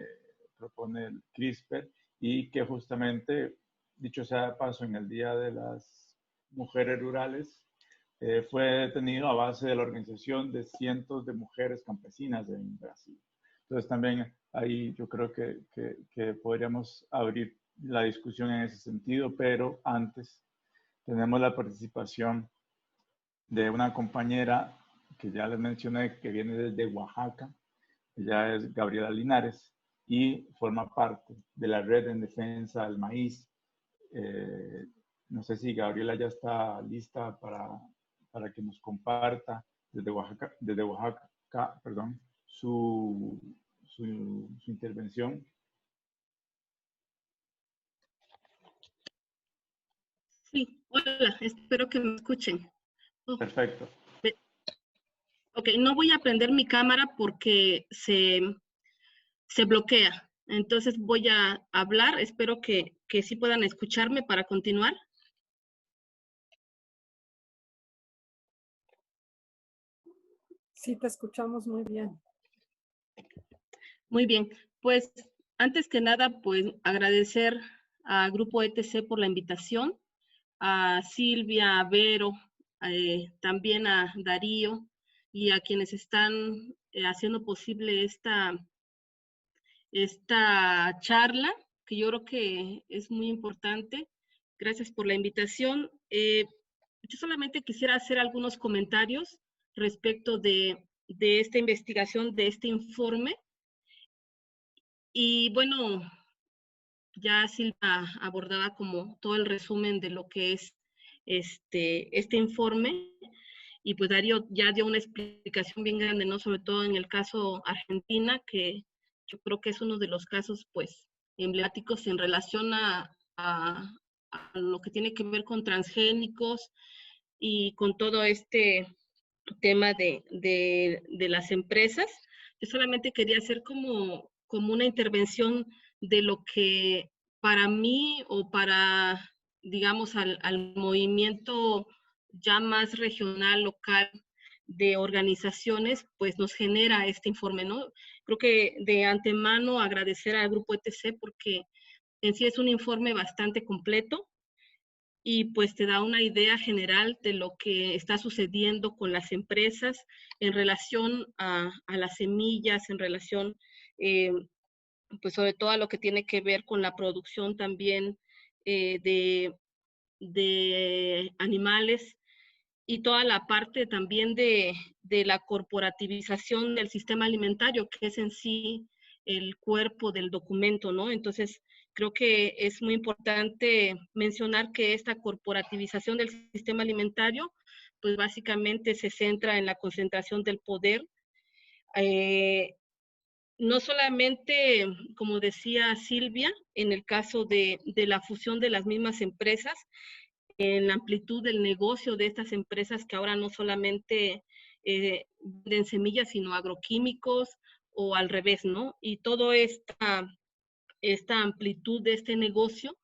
A: el CRISPR, y que justamente, dicho sea de paso, en el Día de las Mujeres Rurales, fue detenido a base de la organización de cientos de mujeres campesinas en Brasil. Entonces también ahí yo creo que podríamos abrir la discusión en ese sentido, pero antes tenemos la participación de una compañera que ya les mencioné, que viene desde Oaxaca. Ella es Gabriela Linares y forma parte de la Red en Defensa del Maíz. No sé si Gabriela ya está lista para que nos comparta desde Oaxaca, perdón, su intervención.
E: Sí, hola, espero que me escuchen. Oh,
A: Perfecto.
E: ok, no voy a prender mi cámara porque se bloquea. Entonces voy a hablar, espero que sí puedan escucharme para continuar.
F: Sí, te escuchamos muy bien.
E: Muy bien, pues antes que nada, pues agradecer a Grupo ETC por la invitación, a Silvia, a Vero, también a Darío y a quienes están haciendo posible esta charla, que yo creo que es muy importante. Gracias por la invitación. Yo solamente quisiera hacer algunos comentarios respecto de esta investigación, de este informe. Y bueno, ya Silvia abordaba como todo el resumen de lo que es este informe, y pues Darío ya dio una explicación bien grande, ¿no? Sobre todo en el caso Argentina, que yo creo que es uno de los casos pues emblemáticos en relación a lo que tiene que ver con transgénicos y con todo este tema de las empresas. Yo solamente quería hacer como una intervención de lo que para mí o para, digamos, al movimiento ya más regional, local, de organizaciones, pues nos genera este informe, ¿no? Creo que de antemano agradecer al Grupo ETC porque en sí es un informe bastante completo y pues te da una idea general de lo que está sucediendo con las empresas en relación a las semillas, en relación pues sobre todo a lo que tiene que ver con la producción también de animales y toda la parte también de la corporativización del sistema alimentario, que es en sí el cuerpo del documento, ¿no? Entonces, creo que es muy importante mencionar que esta corporativización del sistema alimentario, pues básicamente se centra en la concentración del poder. No solamente, como decía Silvia, en el caso de la fusión de las mismas empresas, en la amplitud del negocio de estas empresas que ahora no solamente venden semillas, sino agroquímicos o al revés, ¿no? Y toda esta amplitud de este negocio,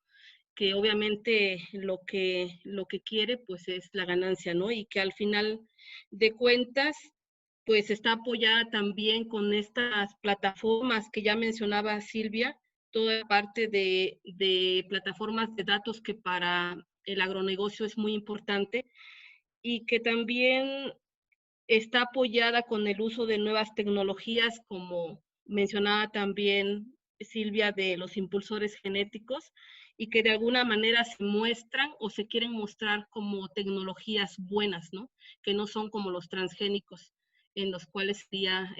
E: que obviamente lo que quiere pues es la ganancia, ¿no? Y que al final de cuentas pues está apoyada también con estas plataformas que ya mencionaba Silvia, toda parte de plataformas de datos que para el agronegocio es muy importante y que también está apoyada con el uso de nuevas tecnologías, como mencionaba también Silvia, de los impulsores genéticos, y que de alguna manera se muestran o se quieren mostrar como tecnologías buenas, ¿no? Que no son como los transgénicos, en los cuales sería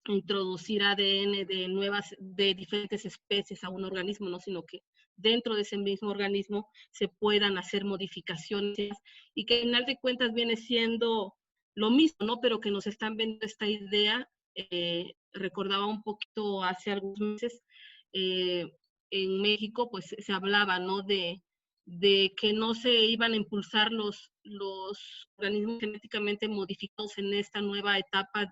E: introducir ADN de diferentes especies a un organismo, ¿no? Sino que dentro de ese mismo organismo se puedan hacer modificaciones y que al final de cuentas viene siendo lo mismo, ¿no? Pero que nos están vendiendo esta idea. Recordaba un poquito hace algunos meses, en México, pues se hablaba, ¿no? De que no se iban a impulsar los organismos genéticamente modificados en esta nueva etapa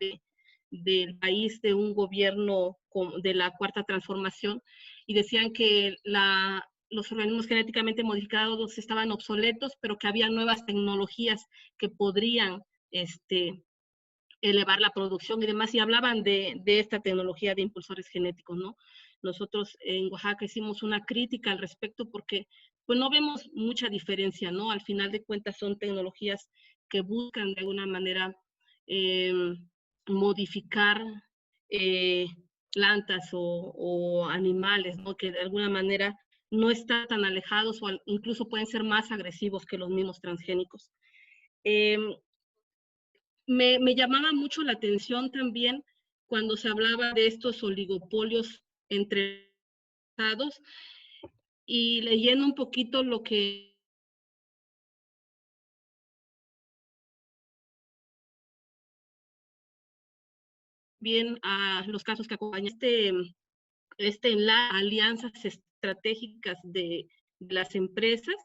E: del país, de un gobierno de la cuarta transformación, y decían que los organismos genéticamente modificados estaban obsoletos, pero que había nuevas tecnologías que podrían elevar la producción y demás, y hablaban de esta tecnología de impulsores genéticos, ¿no? Nosotros en Oaxaca hicimos una crítica al respecto porque pues no vemos mucha diferencia, ¿no? Al final de cuentas son tecnologías que buscan de alguna manera modificar plantas o animales, ¿no? Que de alguna manera no están tan alejados o incluso pueden ser más agresivos que los mismos transgénicos. Me llamaba mucho la atención también cuando se hablaba de estos oligopolios entre estados y leyendo un poquito lo que bien a los casos que acompañan en las alianzas estratégicas de las empresas,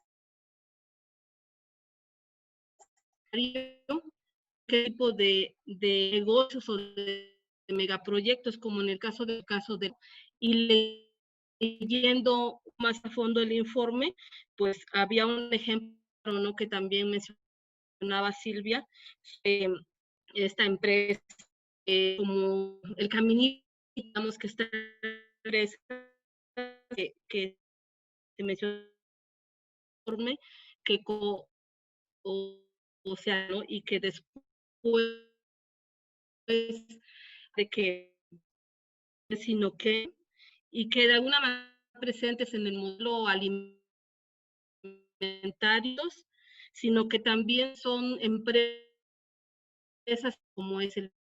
E: qué tipo de negocios o de megaproyectos, como en el caso de y leyendo más a fondo el informe, pues había un ejemplo, ¿no?, que también mencionaba Silvia, esta empresa, como el Caminito, digamos, que está que se menciona que o sea, ¿no?, y que después de que, sino que, y que de alguna manera presentes en el modelo alimentarios, sino que también son empresas como es el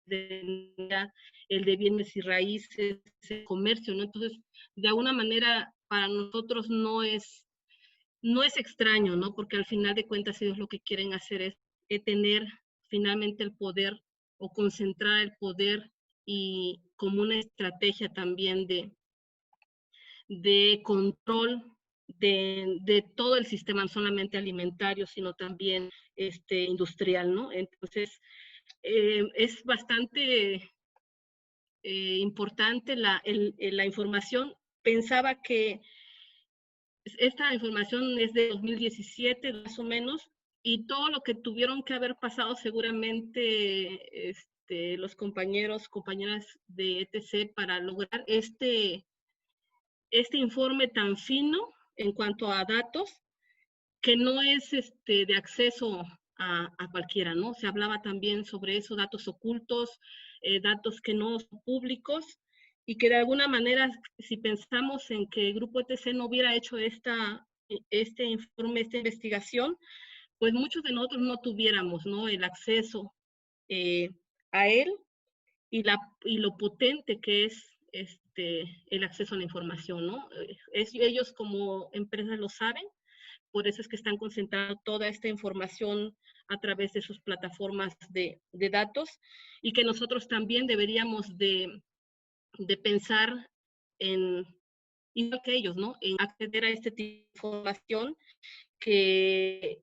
E: de bienes y raíces, el comercio, ¿no? Entonces, de alguna manera, para nosotros no es extraño, ¿no? Porque al final de cuentas ellos lo que quieren hacer es tener finalmente el poder o concentrar el poder y como una estrategia también de control de todo el sistema, no solamente alimentario, sino también industrial, ¿no? Entonces, es bastante importante la información. Pensaba que esta información es de 2017, más o menos, y todo lo que tuvieron que haber pasado seguramente los compañeros, compañeras de ETC para lograr este informe tan fino en cuanto a datos, que no es de acceso a cualquiera, ¿no? Se hablaba también sobre eso, datos ocultos, datos que no son públicos, y que de alguna manera, si pensamos en que el Grupo ETC no hubiera hecho este informe, esta investigación, pues muchos de nosotros no tuviéramos, ¿no?, el acceso a él y lo potente que es el acceso a la información, ¿no? Ellos como empresas lo saben, por eso es que están concentrando toda esta información a través de sus plataformas de datos, y que nosotros también deberíamos de pensar en, igual que ellos, ¿no?, en acceder a este tipo de información que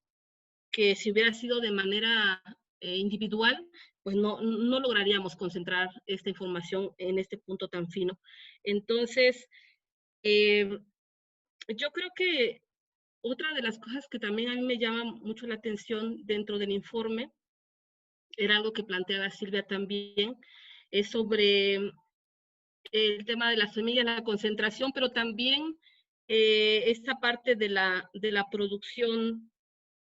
E: si hubiera sido de manera individual, pues no lograríamos concentrar esta información en este punto tan fino. Entonces, yo creo que otra de las cosas que también a mí me llama mucho la atención dentro del informe, era algo que planteaba Silvia también, es sobre el tema de las semillas, la concentración, pero también esta parte de la producción,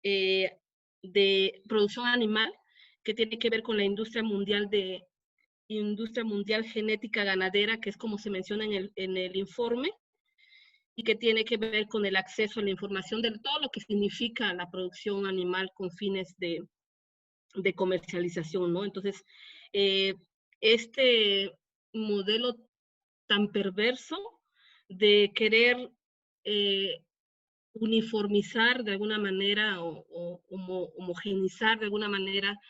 E: de producción animal, que tiene que ver con la industria mundial genética ganadera, que es como se menciona en el informe, y que tiene que ver con el acceso a la información de todo lo que significa la producción animal con fines de comercialización, ¿no? Entonces, este modelo tan perverso de querer uniformizar de alguna manera o homogeneizar de alguna manera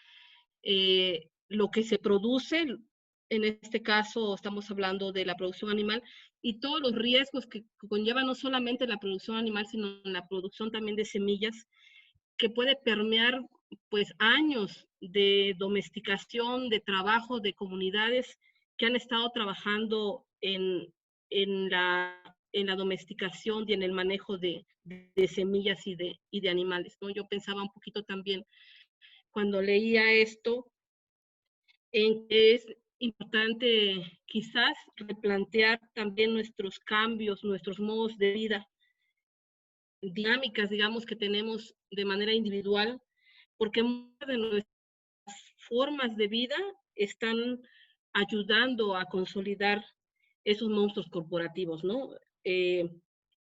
E: lo que se produce, en este caso estamos hablando de la producción animal, y todos los riesgos que conlleva no solamente la producción animal, sino la producción también de semillas, que puede permear pues años de domesticación, de trabajo de comunidades que han estado trabajando en la domesticación y en el manejo de semillas y de animales, ¿no? Yo pensaba un poquito también cuando leía esto en que es importante quizás replantear también nuestros cambios, nuestros modos de vida, dinámicas, digamos, que tenemos de manera individual, porque muchas de nuestras formas de vida están ayudando a consolidar esos monstruos corporativos, ¿no?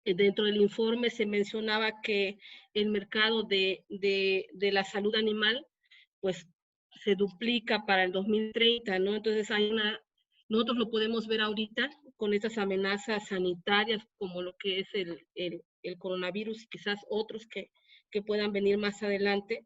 E: Dentro del informe se mencionaba que el mercado de la salud animal, pues, se duplica para el 2030, ¿no? Entonces nosotros lo podemos ver ahorita con estas amenazas sanitarias como lo que es el coronavirus y quizás otros que puedan venir más adelante.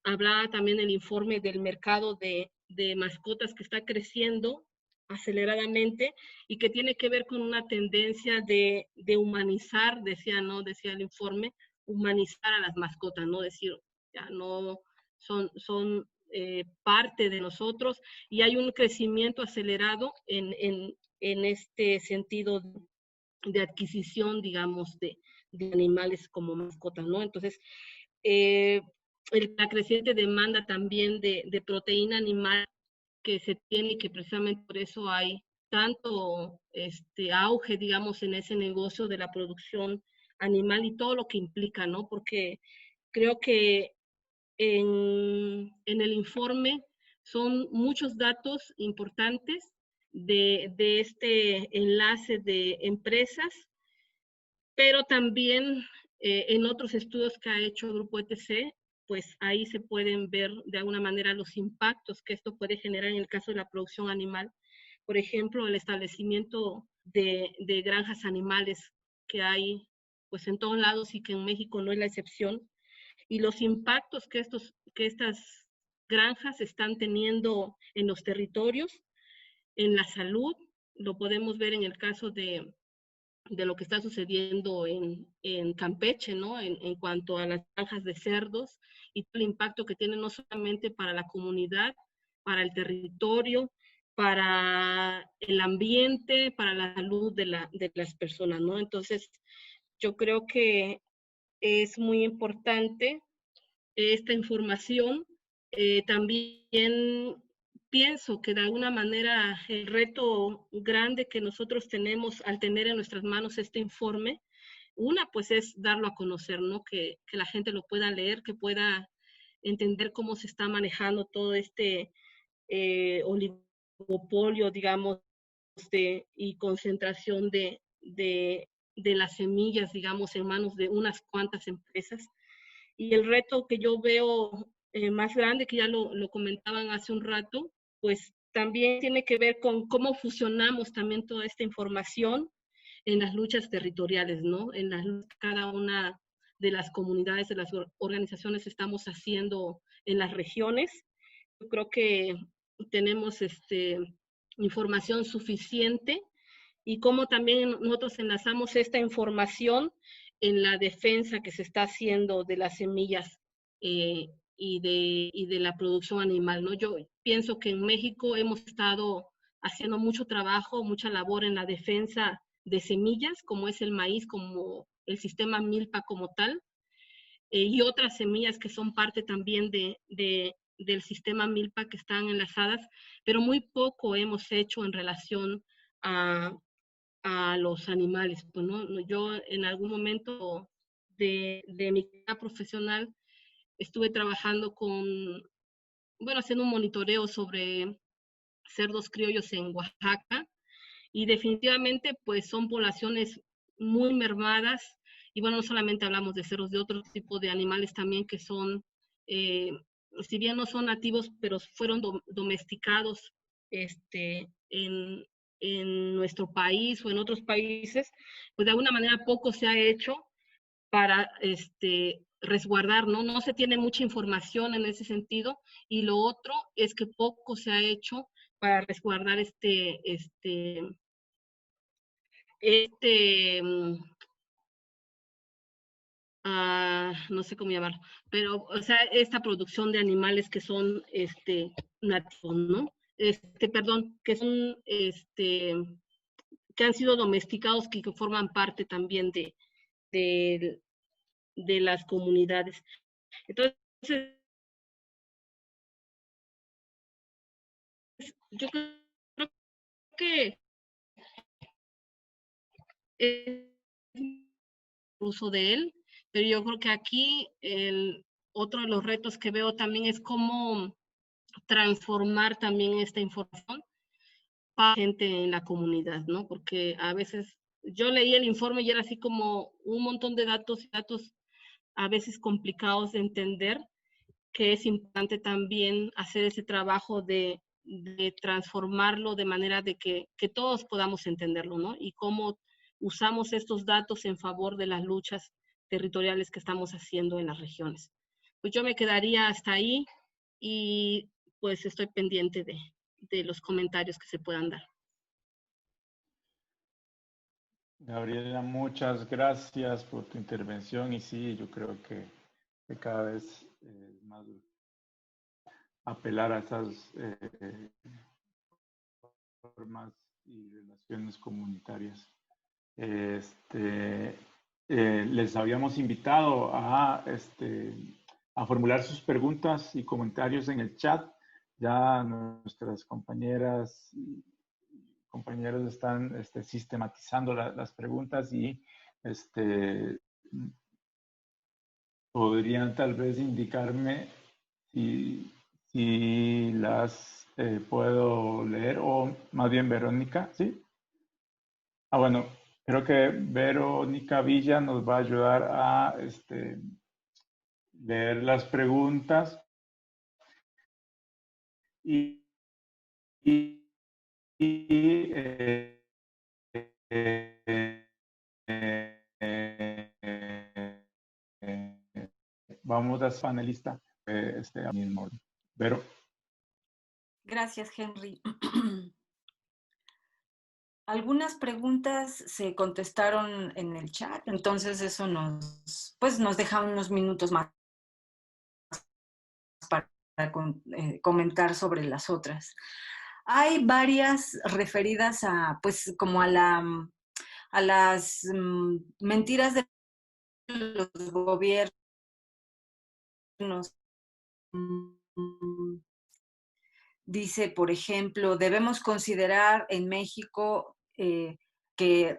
E: Hablaba también el informe del mercado de mascotas que está creciendo aceleradamente y que tiene que ver con una tendencia de humanizar, decía el informe, humanizar a las mascotas, ¿no? Decir, ya no son parte de nosotros, y hay un crecimiento acelerado en este sentido de adquisición, digamos, de animales como mascotas, ¿no? Entonces, la creciente demanda también de proteína animal que se tiene, y que precisamente por eso hay tanto auge, digamos, en ese negocio de la producción animal y todo lo que implica, ¿no? Porque creo que en el informe son muchos datos importantes de este enlace de empresas, pero también en otros estudios que ha hecho el Grupo ETC, pues ahí se pueden ver de alguna manera los impactos que esto puede generar en el caso de la producción animal. Por ejemplo, el establecimiento de granjas animales que hay pues en todos lados, y que en México no es la excepción, y los impactos que estas granjas están teniendo en los territorios, en la salud. Lo podemos ver en el caso de lo que está sucediendo en Campeche, ¿no? En cuanto a las granjas de cerdos, y todo el impacto que tiene no solamente para la comunidad, para el territorio, para el ambiente, para la salud de las personas, ¿no? Entonces, yo creo que es muy importante esta información. También pienso que de alguna manera el reto grande que nosotros tenemos al tener en nuestras manos este informe, pues es darlo a conocer, ¿no? Que la gente lo pueda leer, que pueda entender cómo se está manejando todo este oligopolio, digamos, y concentración de las semillas, digamos, en manos de unas cuantas empresas. Y el reto que yo veo más grande, que ya lo comentaban hace un rato, pues también tiene que ver con cómo fusionamos también toda esta información en las luchas territoriales, ¿no? En las luchas que cada una de las comunidades, de las organizaciones estamos haciendo en las regiones. Yo creo que tenemos información suficiente, y cómo también nosotros enlazamos esta información en la defensa que se está haciendo de las semillas y de la producción animal, ¿no? Yo pienso que en México hemos estado haciendo mucho trabajo, mucha labor en la defensa de semillas, como es el maíz, como el sistema Milpa como tal, y otras semillas que son parte también del sistema Milpa, que están enlazadas, pero muy poco hemos hecho en relación a los animales. Pues, ¿no? Yo en algún momento de mi carrera profesional estuve trabajando haciendo un monitoreo sobre cerdos criollos en Oaxaca, y definitivamente pues son poblaciones muy mermadas, y bueno, no solamente hablamos de cerdos, de otro tipo de animales también que son, si bien no son nativos, pero fueron domesticados en nuestro país o en otros países, pues de alguna manera poco se ha hecho para resguardar, ¿no? No se tiene mucha información en ese sentido, y lo otro es que poco se ha hecho para resguardar no sé cómo llamarlo, pero, o sea, esta producción de animales que son nativos, ¿no? Perdón, que son, que han sido domesticados, que forman parte también de las comunidades. Entonces, yo creo que es uso de él, pero yo creo que aquí otro de los retos que veo también es cómo transformar también esta información para gente en la comunidad, ¿no? Porque a veces yo leí el informe y era así como un montón de datos a veces complicados de entender, que es importante también hacer ese trabajo de transformarlo de manera de que todos podamos entenderlo, ¿no? Y cómo usamos estos datos en favor de las luchas territoriales que estamos haciendo en las regiones. Pues yo me quedaría hasta ahí, y pues estoy pendiente de los comentarios que se puedan dar.
A: Gabriela, muchas gracias por tu intervención, y sí, yo creo que cada vez más apelar a esas formas y relaciones comunitarias. Les habíamos invitado a formular sus preguntas y comentarios en el chat. Ya nuestras compañeras y compañeros están sistematizando las preguntas y podrían tal vez indicarme si las puedo leer, o más bien Verónica, ¿sí? Bueno, creo que Verónica Villa nos va a ayudar a leer las preguntas y vamos a ser panelista mismo. Vero.
B: Gracias, Henry. Algunas preguntas se contestaron en el chat, entonces eso nos deja unos minutos más para comentar sobre las otras. Hay varias referidas a, pues, como a las mentiras de los gobiernos. Dice, por ejemplo, debemos considerar en México que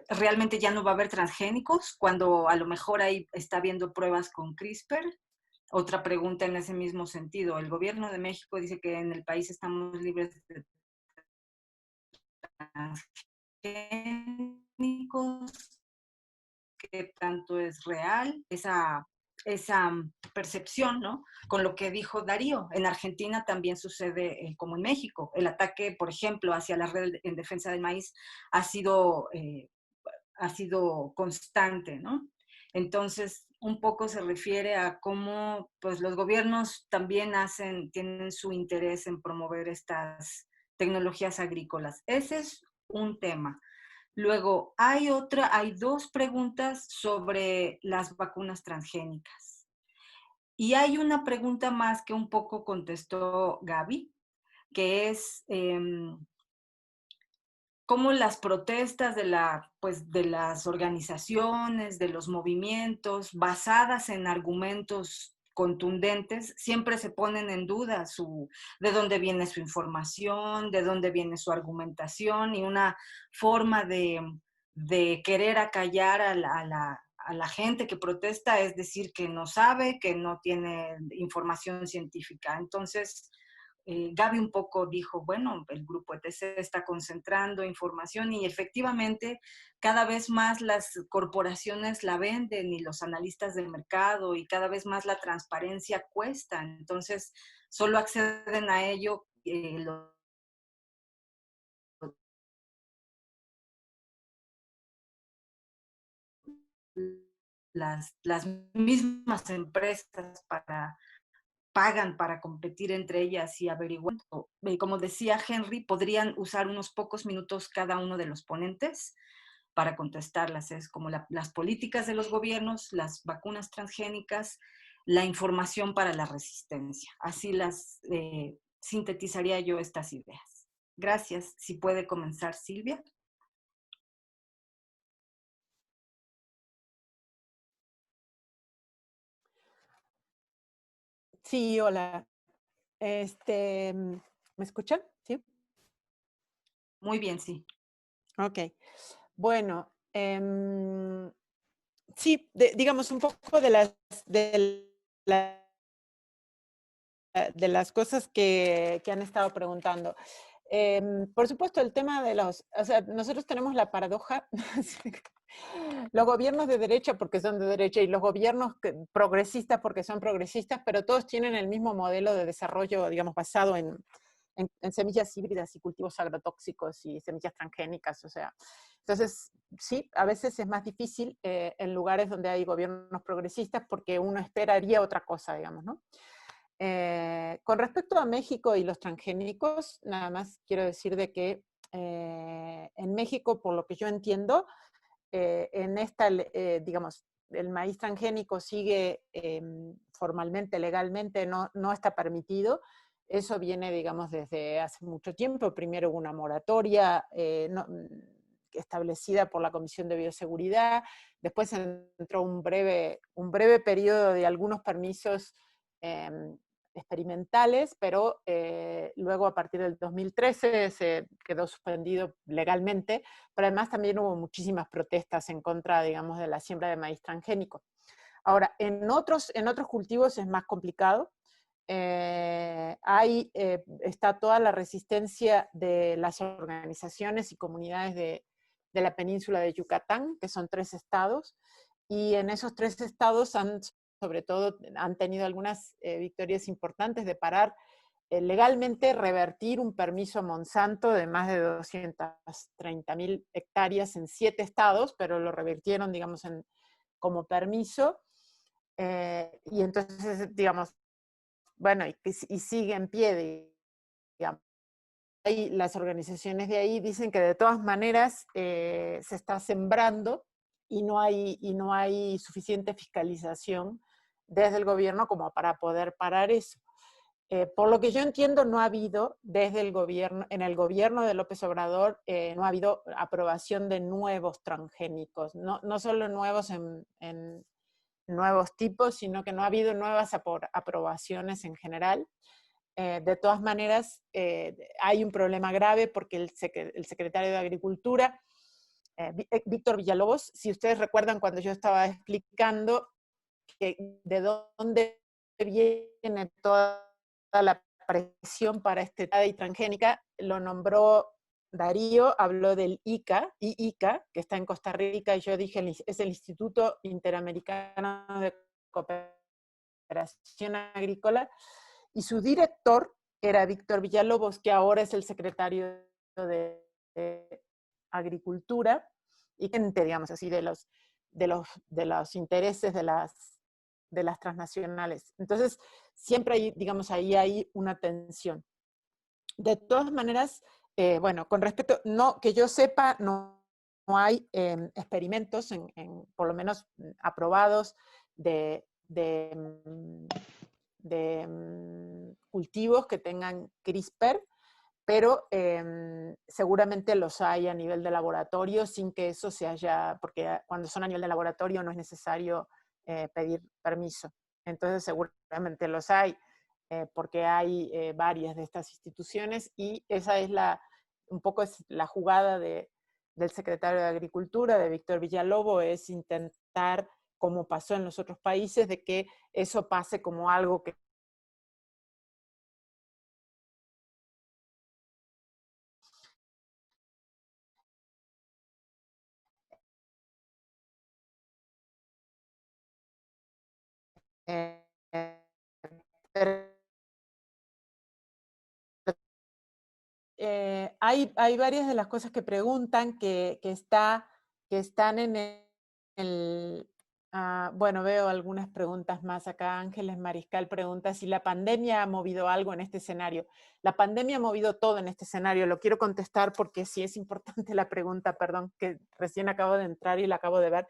B: realmente ya no va a haber transgénicos, cuando a lo mejor ahí está habiendo pruebas con CRISPR. Otra pregunta en ese mismo sentido. El gobierno de México dice que en el país estamos libres de transgénicos. ¿Qué tanto es real esa percepción, ¿no? Con lo que dijo Darío. En Argentina también sucede como en México. El ataque, por ejemplo, hacia la red en defensa del maíz ha sido constante, ¿no? Entonces, un poco se refiere a cómo pues, los gobiernos también tienen su interés en promover estas tecnologías agrícolas. Ese es un tema. Luego, hay dos preguntas sobre las vacunas transgénicas. Y hay una pregunta más que un poco contestó Gaby, que es cómo las protestas de las organizaciones, de los movimientos, basadas en argumentos contundentes, siempre se ponen en duda de dónde viene su información, de dónde viene su argumentación, y una forma de querer acallar a la gente que protesta es decir que no sabe, que no tiene información científica. Entonces, Gaby un poco dijo, bueno, el grupo ETC está concentrando información y efectivamente cada vez más las corporaciones la venden y los analistas del mercado, y cada vez más la transparencia cuesta. Entonces, solo acceden a ello las mismas empresas pagan para competir entre ellas y averiguar. Como decía Henry, podrían usar unos pocos minutos cada uno de los ponentes para contestarlas. Es como las políticas de los gobiernos, las vacunas transgénicas, la información para la resistencia. Así sintetizaría yo estas ideas. Gracias. Si puede comenzar Silvia.
C: Sí, hola. ¿Me escuchan? Sí.
B: Muy bien, sí.
C: Ok. Bueno, sí, digamos un poco de las cosas que han estado preguntando. Por supuesto, el tema o sea, nosotros tenemos la paradoja, los gobiernos de derecha porque son de derecha y los gobiernos progresistas porque son progresistas, pero todos tienen el mismo modelo de desarrollo, digamos, basado en semillas híbridas y cultivos agrotóxicos y semillas transgénicas, o sea. Entonces, sí, a veces es más difícil en lugares donde hay gobiernos progresistas porque uno esperaría otra cosa, digamos, ¿no? Con respecto a México y los transgénicos, nada más quiero decir de que en México, por lo que yo entiendo, digamos, el maíz transgénico sigue formalmente, legalmente, no está permitido. Eso viene, digamos, desde hace mucho tiempo. Primero hubo una moratoria establecida por la Comisión de Bioseguridad, después entró un breve periodo de algunos permisos experimentales, pero luego a partir del 2013 se quedó suspendido legalmente, pero además también hubo muchísimas protestas en contra, digamos, de la siembra de maíz transgénico. Ahora, en otros cultivos es más complicado. Está toda la resistencia de las organizaciones y comunidades de la península de Yucatán, que son 3 estados, y en esos 3 estados sobre todo han tenido algunas victorias importantes de parar legalmente, revertir un permiso Monsanto de más de 230.000 hectáreas en 7 estados, pero lo revirtieron, digamos, como permiso, y entonces, digamos, bueno, y sigue en pie, digamos. Las organizaciones de ahí dicen que de todas maneras se está sembrando y no hay suficiente fiscalización desde el gobierno como para poder parar eso. Por lo que yo entiendo, no ha habido desde el gobierno, en el gobierno de López Obrador, no ha habido aprobación de nuevos transgénicos, no solo nuevos en nuevos tipos, sino que no ha habido nuevas aprobaciones en general. De todas maneras, hay un problema grave porque el secretario de Agricultura, Víctor Villalobos, si ustedes recuerdan cuando yo estaba explicando de dónde viene toda la presión para esta y transgénica, lo nombró Darío, habló del IICA, que está en Costa Rica, y yo dije, es el Instituto Interamericano de Cooperación Agrícola, y su director era Víctor Villalobos, que ahora es el secretario de Agricultura, y gente, digamos así, de los intereses de las transnacionales. Entonces, siempre hay, digamos, ahí hay una tensión. De todas maneras, bueno, con respecto, que yo sepa, no hay experimentos, por lo menos aprobados, de cultivos que tengan CRISPR, pero seguramente los hay a nivel de laboratorio sin que eso se haya, porque cuando son a nivel de laboratorio no es necesario pedir permiso. Entonces seguramente los hay, porque hay varias de estas instituciones, y esa es un poco es la jugada del secretario de Agricultura, de Víctor Villalobos, es intentar, como pasó en los otros países, de que eso pase como algo que hay varias de las cosas que preguntan que están en el bueno, veo algunas preguntas más acá. Ángeles Mariscal pregunta si la pandemia ha movido algo en este escenario. La pandemia ha movido todo en este escenario. Lo quiero contestar porque sí es importante la pregunta, perdón, que recién acabo de entrar y la acabo de ver.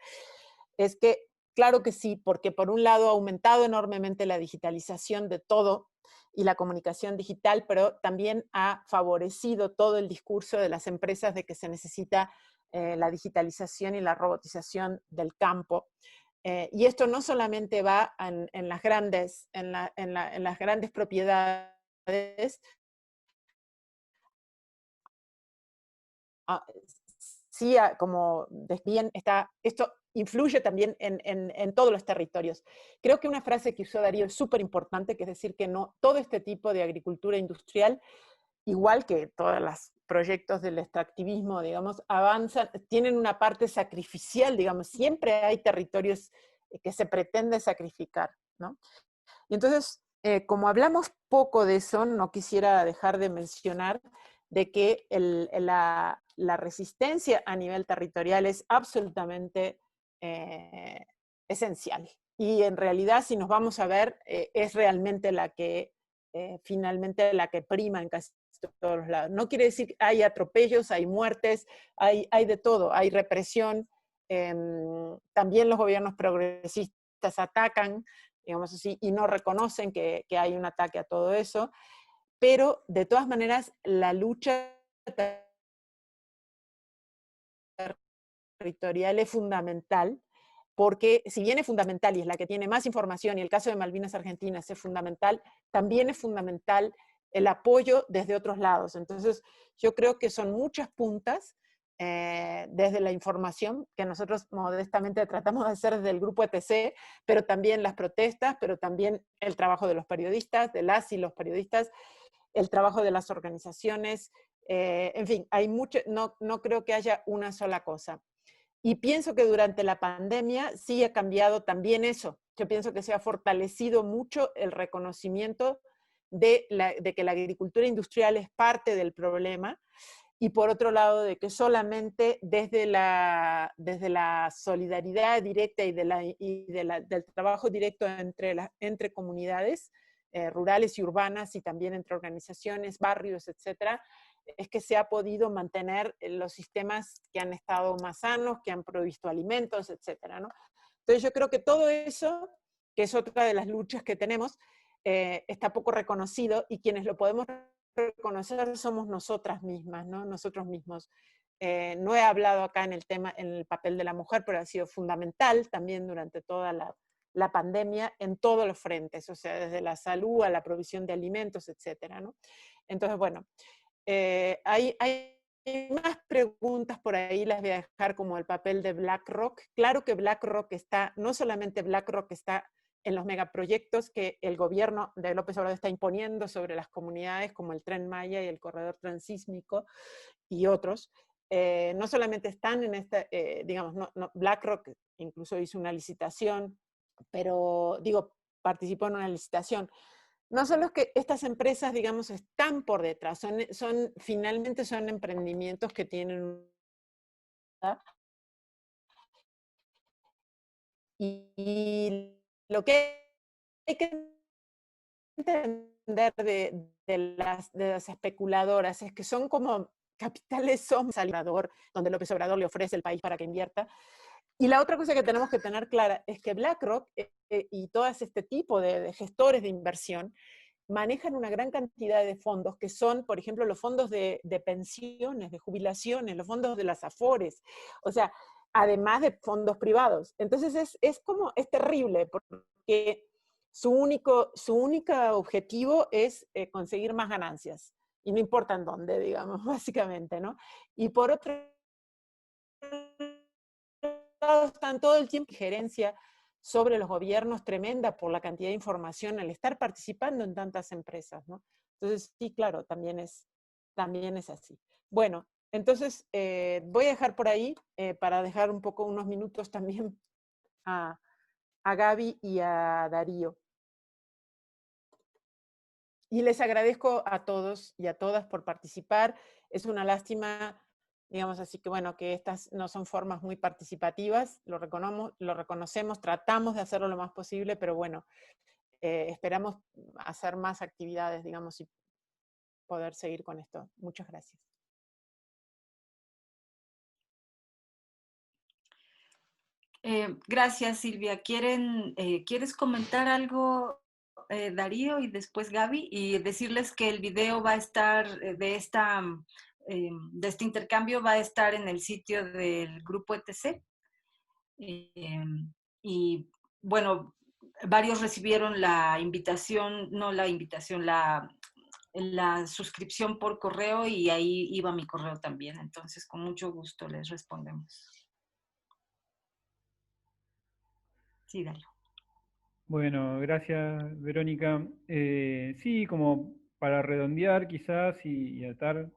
C: Es que claro que sí, porque por un lado ha aumentado enormemente la digitalización de todo y la comunicación digital, pero también ha favorecido todo el discurso de las empresas de que se necesita la digitalización y la robotización del campo. Y esto no solamente va en las grandes propiedades, sí, como bien está, esto influye también en todos los territorios. Creo que una frase que usó Darío es súper importante, que es decir que no todo este tipo de agricultura industrial, igual que todos los proyectos del extractivismo, digamos, avanzan, tienen una parte sacrificial, digamos, siempre hay territorios que se pretende sacrificar, ¿no? Y entonces, como hablamos poco de eso, no quisiera dejar de mencionar de que la resistencia a nivel territorial es absolutamente esencial. Y en realidad, si nos vamos a ver, es realmente la que finalmente la que prima en casi todos los lados. No quiere decir que hay atropellos, hay muertes, hay de todo, hay represión. También los gobiernos progresistas atacan digamos así, y no reconocen que hay un ataque a todo eso, pero de todas maneras la lucha territorial es fundamental, porque si bien es fundamental y es la que tiene más información, y el caso de Malvinas Argentinas es fundamental, también es fundamental el apoyo desde otros lados. Entonces, yo creo que son muchas puntas desde la información, que nosotros modestamente tratamos de hacer desde el grupo ETC, pero también las protestas, pero también el trabajo de los periodistas, de las y los periodistas, el trabajo de las organizaciones, en fin, hay mucho, no creo que haya una sola cosa. Y pienso que durante la pandemia sí ha cambiado también eso. Yo pienso que se ha fortalecido mucho el reconocimiento de que la agricultura industrial es parte del problema, y por otro lado de que solamente desde la solidaridad directa y, del trabajo directo entre comunidades rurales y urbanas, y también entre organizaciones, barrios, etcétera, es que se ha podido mantener los sistemas que han estado más sanos, que han provisto alimentos, etcétera, ¿no? Entonces yo creo que todo eso, que es otra de las luchas que tenemos, está poco reconocido, y quienes lo podemos reconocer somos nosotras mismas, ¿no? Nosotros mismos. No he hablado acá en el papel de la mujer, pero ha sido fundamental también durante toda la pandemia en todos los frentes, o sea, desde la salud a la provisión de alimentos, etcétera, ¿no? Entonces, bueno, hay más preguntas por ahí, las voy a dejar, como el papel de BlackRock. Claro que BlackRock está, no solamente BlackRock está en los megaproyectos que el gobierno de López Obrador está imponiendo sobre las comunidades, como el Tren Maya y el corredor transísmico y otros, no solamente están en digamos, BlackRock incluso hizo una licitación, pero digo, participó en una licitación. No solo es que estas empresas, digamos, están por detrás, finalmente son emprendimientos que tienen y lo que hay que entender de las especuladoras es que son como capitales Salvador, donde López Obrador le ofrece el país para que invierta. Y la otra cosa que tenemos que tener clara es que BlackRock y todo este tipo de gestores de inversión manejan una gran cantidad de fondos que son, por ejemplo, los fondos de pensiones, de jubilaciones, los fondos de las AFORES, o sea, además de fondos privados. Entonces es terrible, porque su único objetivo es conseguir más ganancias, y no importa en dónde, digamos, básicamente, ¿no? Y por otro lado, están todo el tiempo en gerencia sobre los gobiernos tremenda por la cantidad de información al estar participando en tantas empresas, ¿no? Entonces, sí, claro, también es así. Bueno, entonces voy a dejar por ahí para dejar un poco, unos minutos también a Gaby y a Darío. Y les agradezco a todos y a todas por participar. Es una lástima, digamos así, que bueno, que estas no son formas muy participativas, lo reconocemos, tratamos de hacerlo lo más posible, pero bueno, esperamos hacer más actividades, digamos, y poder seguir con esto. Muchas gracias.
B: Gracias, Silvia. ¿Quieres comentar algo, Darío, y después Gaby? Y decirles que el video va a estar de este intercambio, va a estar en el sitio del grupo ETC. Y bueno, varios recibieron la invitación, no la invitación, la suscripción por correo, y ahí iba mi correo también. Entonces, con mucho gusto les respondemos. Sí, Darío.
D: Bueno, gracias, Verónica. Sí, como para redondear quizás y atar,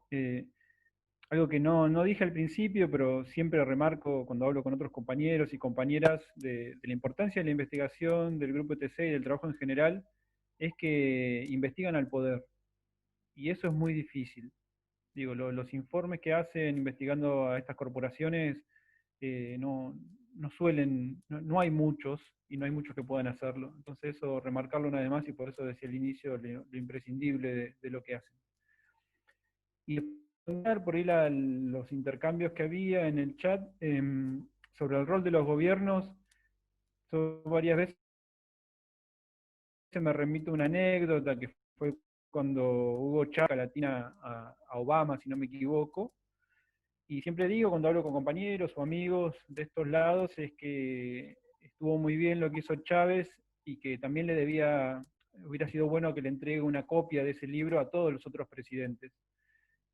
D: algo que no dije al principio, pero siempre remarco cuando hablo con otros compañeros y compañeras de la importancia de la investigación del Grupo ETC y del trabajo en general, es que investigan al poder. Y eso es muy difícil. Digo, los informes que hacen investigando a estas corporaciones no suelen, no hay muchos, y no hay muchos que puedan hacerlo. Entonces eso, remarcarlo una vez más, y por eso decía al inicio lo imprescindible de lo que hacen. Y por ahí los intercambios que había en el chat sobre el rol de los gobiernos, varias veces me remito a una anécdota que fue cuando Hugo Chávez Latina a Obama, si no me equivoco, y siempre digo cuando hablo con compañeros o amigos de estos lados es que estuvo muy bien lo que hizo Chávez y que también hubiera sido bueno que le entregue una copia de ese libro a todos los otros presidentes,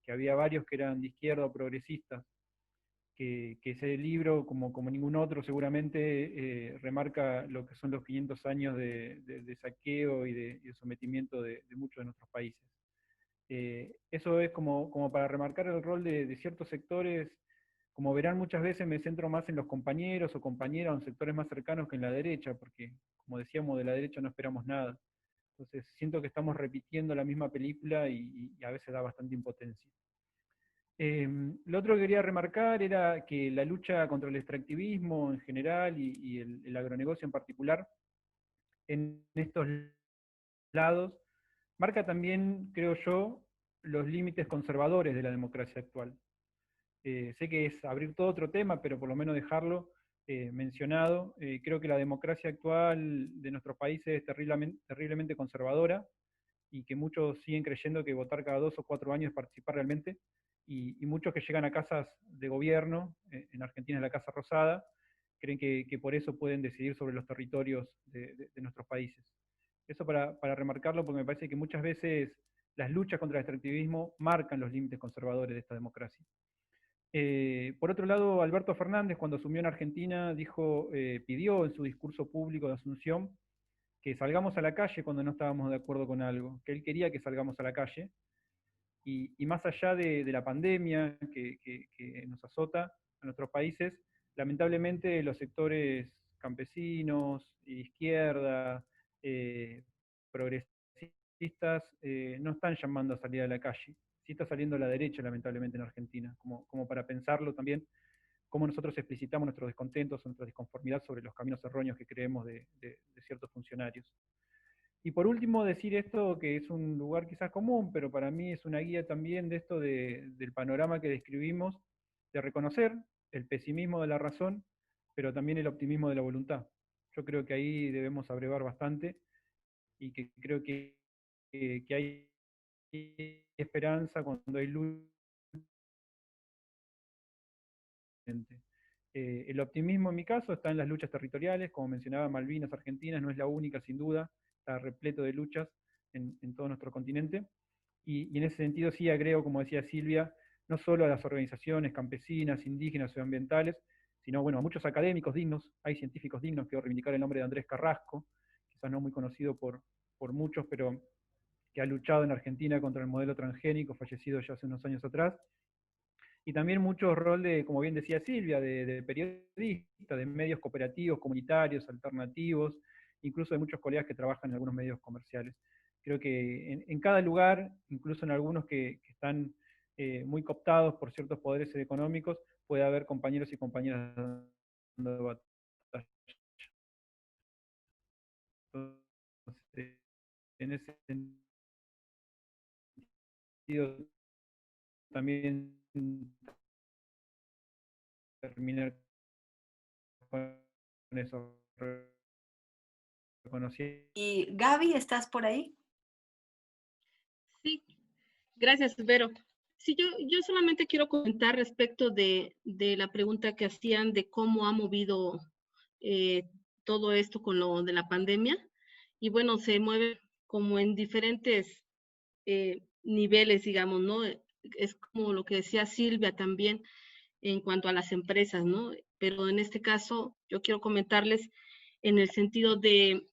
D: que había varios que eran de izquierda o progresistas, que ese libro, como ningún otro, seguramente remarca lo que son los 500 años de saqueo y de sometimiento de muchos de nuestros países. Eso es como para remarcar el rol de ciertos sectores. Como verán, muchas veces me centro más en los compañeros o compañeras, en sectores más cercanos que en la derecha, porque, como decíamos, de la derecha no esperamos nada. Entonces, siento que estamos repitiendo la misma película y a veces da bastante impotencia. Lo otro que quería remarcar era que la lucha contra el extractivismo en general y el agronegocio en particular, en estos lados, marca también, creo yo, los límites conservadores de la democracia actual. Sé que es abrir todo otro tema, pero por lo menos dejarlo mencionado. Creo que la democracia actual de nuestros países es terriblemente conservadora y que muchos siguen creyendo que votar cada 2 o 4 años es participar realmente, y muchos que llegan a casas de gobierno, en Argentina es la Casa Rosada, creen que por eso pueden decidir sobre los territorios de nuestros países. Eso para remarcarlo, porque me parece que muchas veces las luchas contra el extractivismo marcan los límites conservadores de esta democracia. Por otro lado, Alberto Fernández, cuando asumió en Argentina, pidió en su discurso público de Asunción que salgamos a la calle cuando no estábamos de acuerdo con algo, que él quería que salgamos a la calle, y más allá de la pandemia que nos azota a nuestros países, lamentablemente los sectores campesinos, izquierda, progresistas, no están llamando a salir a la calle. Sí está saliendo la derecha, lamentablemente, en Argentina, como para pensarlo también, cómo nosotros explicitamos nuestros descontentos o nuestra disconformidad sobre los caminos erróneos que creemos de ciertos funcionarios. Y por último, decir esto, que es un lugar quizás común, pero para mí es una guía también de esto del panorama que describimos, de reconocer el pesimismo de la razón, pero también el optimismo de la voluntad. Yo creo que ahí debemos abrevar bastante y que creo que hay esperanza cuando hay lucha. El optimismo en mi caso está en las luchas territoriales, como mencionaba, Malvinas, Argentinas, no es la única sin duda, está repleto de luchas en todo nuestro continente, y en ese sentido sí agrego, como decía Silvia, no solo a las organizaciones campesinas, indígenas o ambientales, sino bueno, a muchos académicos dignos. Hay científicos dignos. Quiero reivindicar el nombre de Andrés Carrasco, quizás no muy conocido por muchos, pero que ha luchado en Argentina contra el modelo transgénico, fallecido ya hace unos años atrás. Y también mucho rol de, como bien decía Silvia, de periodistas, de medios cooperativos, comunitarios, alternativos, incluso de muchos colegas que trabajan en algunos medios comerciales. Creo que en cada lugar, incluso en algunos que están muy cooptados por ciertos poderes económicos, puede haber compañeros y compañeras dando batalla. Entonces, en ese sentido, también terminar con eso.
B: Y Gaby, ¿estás por ahí?
E: Sí, gracias, Vero. Sí, yo solamente quiero comentar respecto de la pregunta que hacían de cómo ha movido todo esto con lo de la pandemia. Y bueno, se mueve como en diferentes niveles, digamos, ¿no? Es como lo que decía Silvia también en cuanto a las empresas, ¿no? Pero en este caso yo quiero comentarles en el sentido de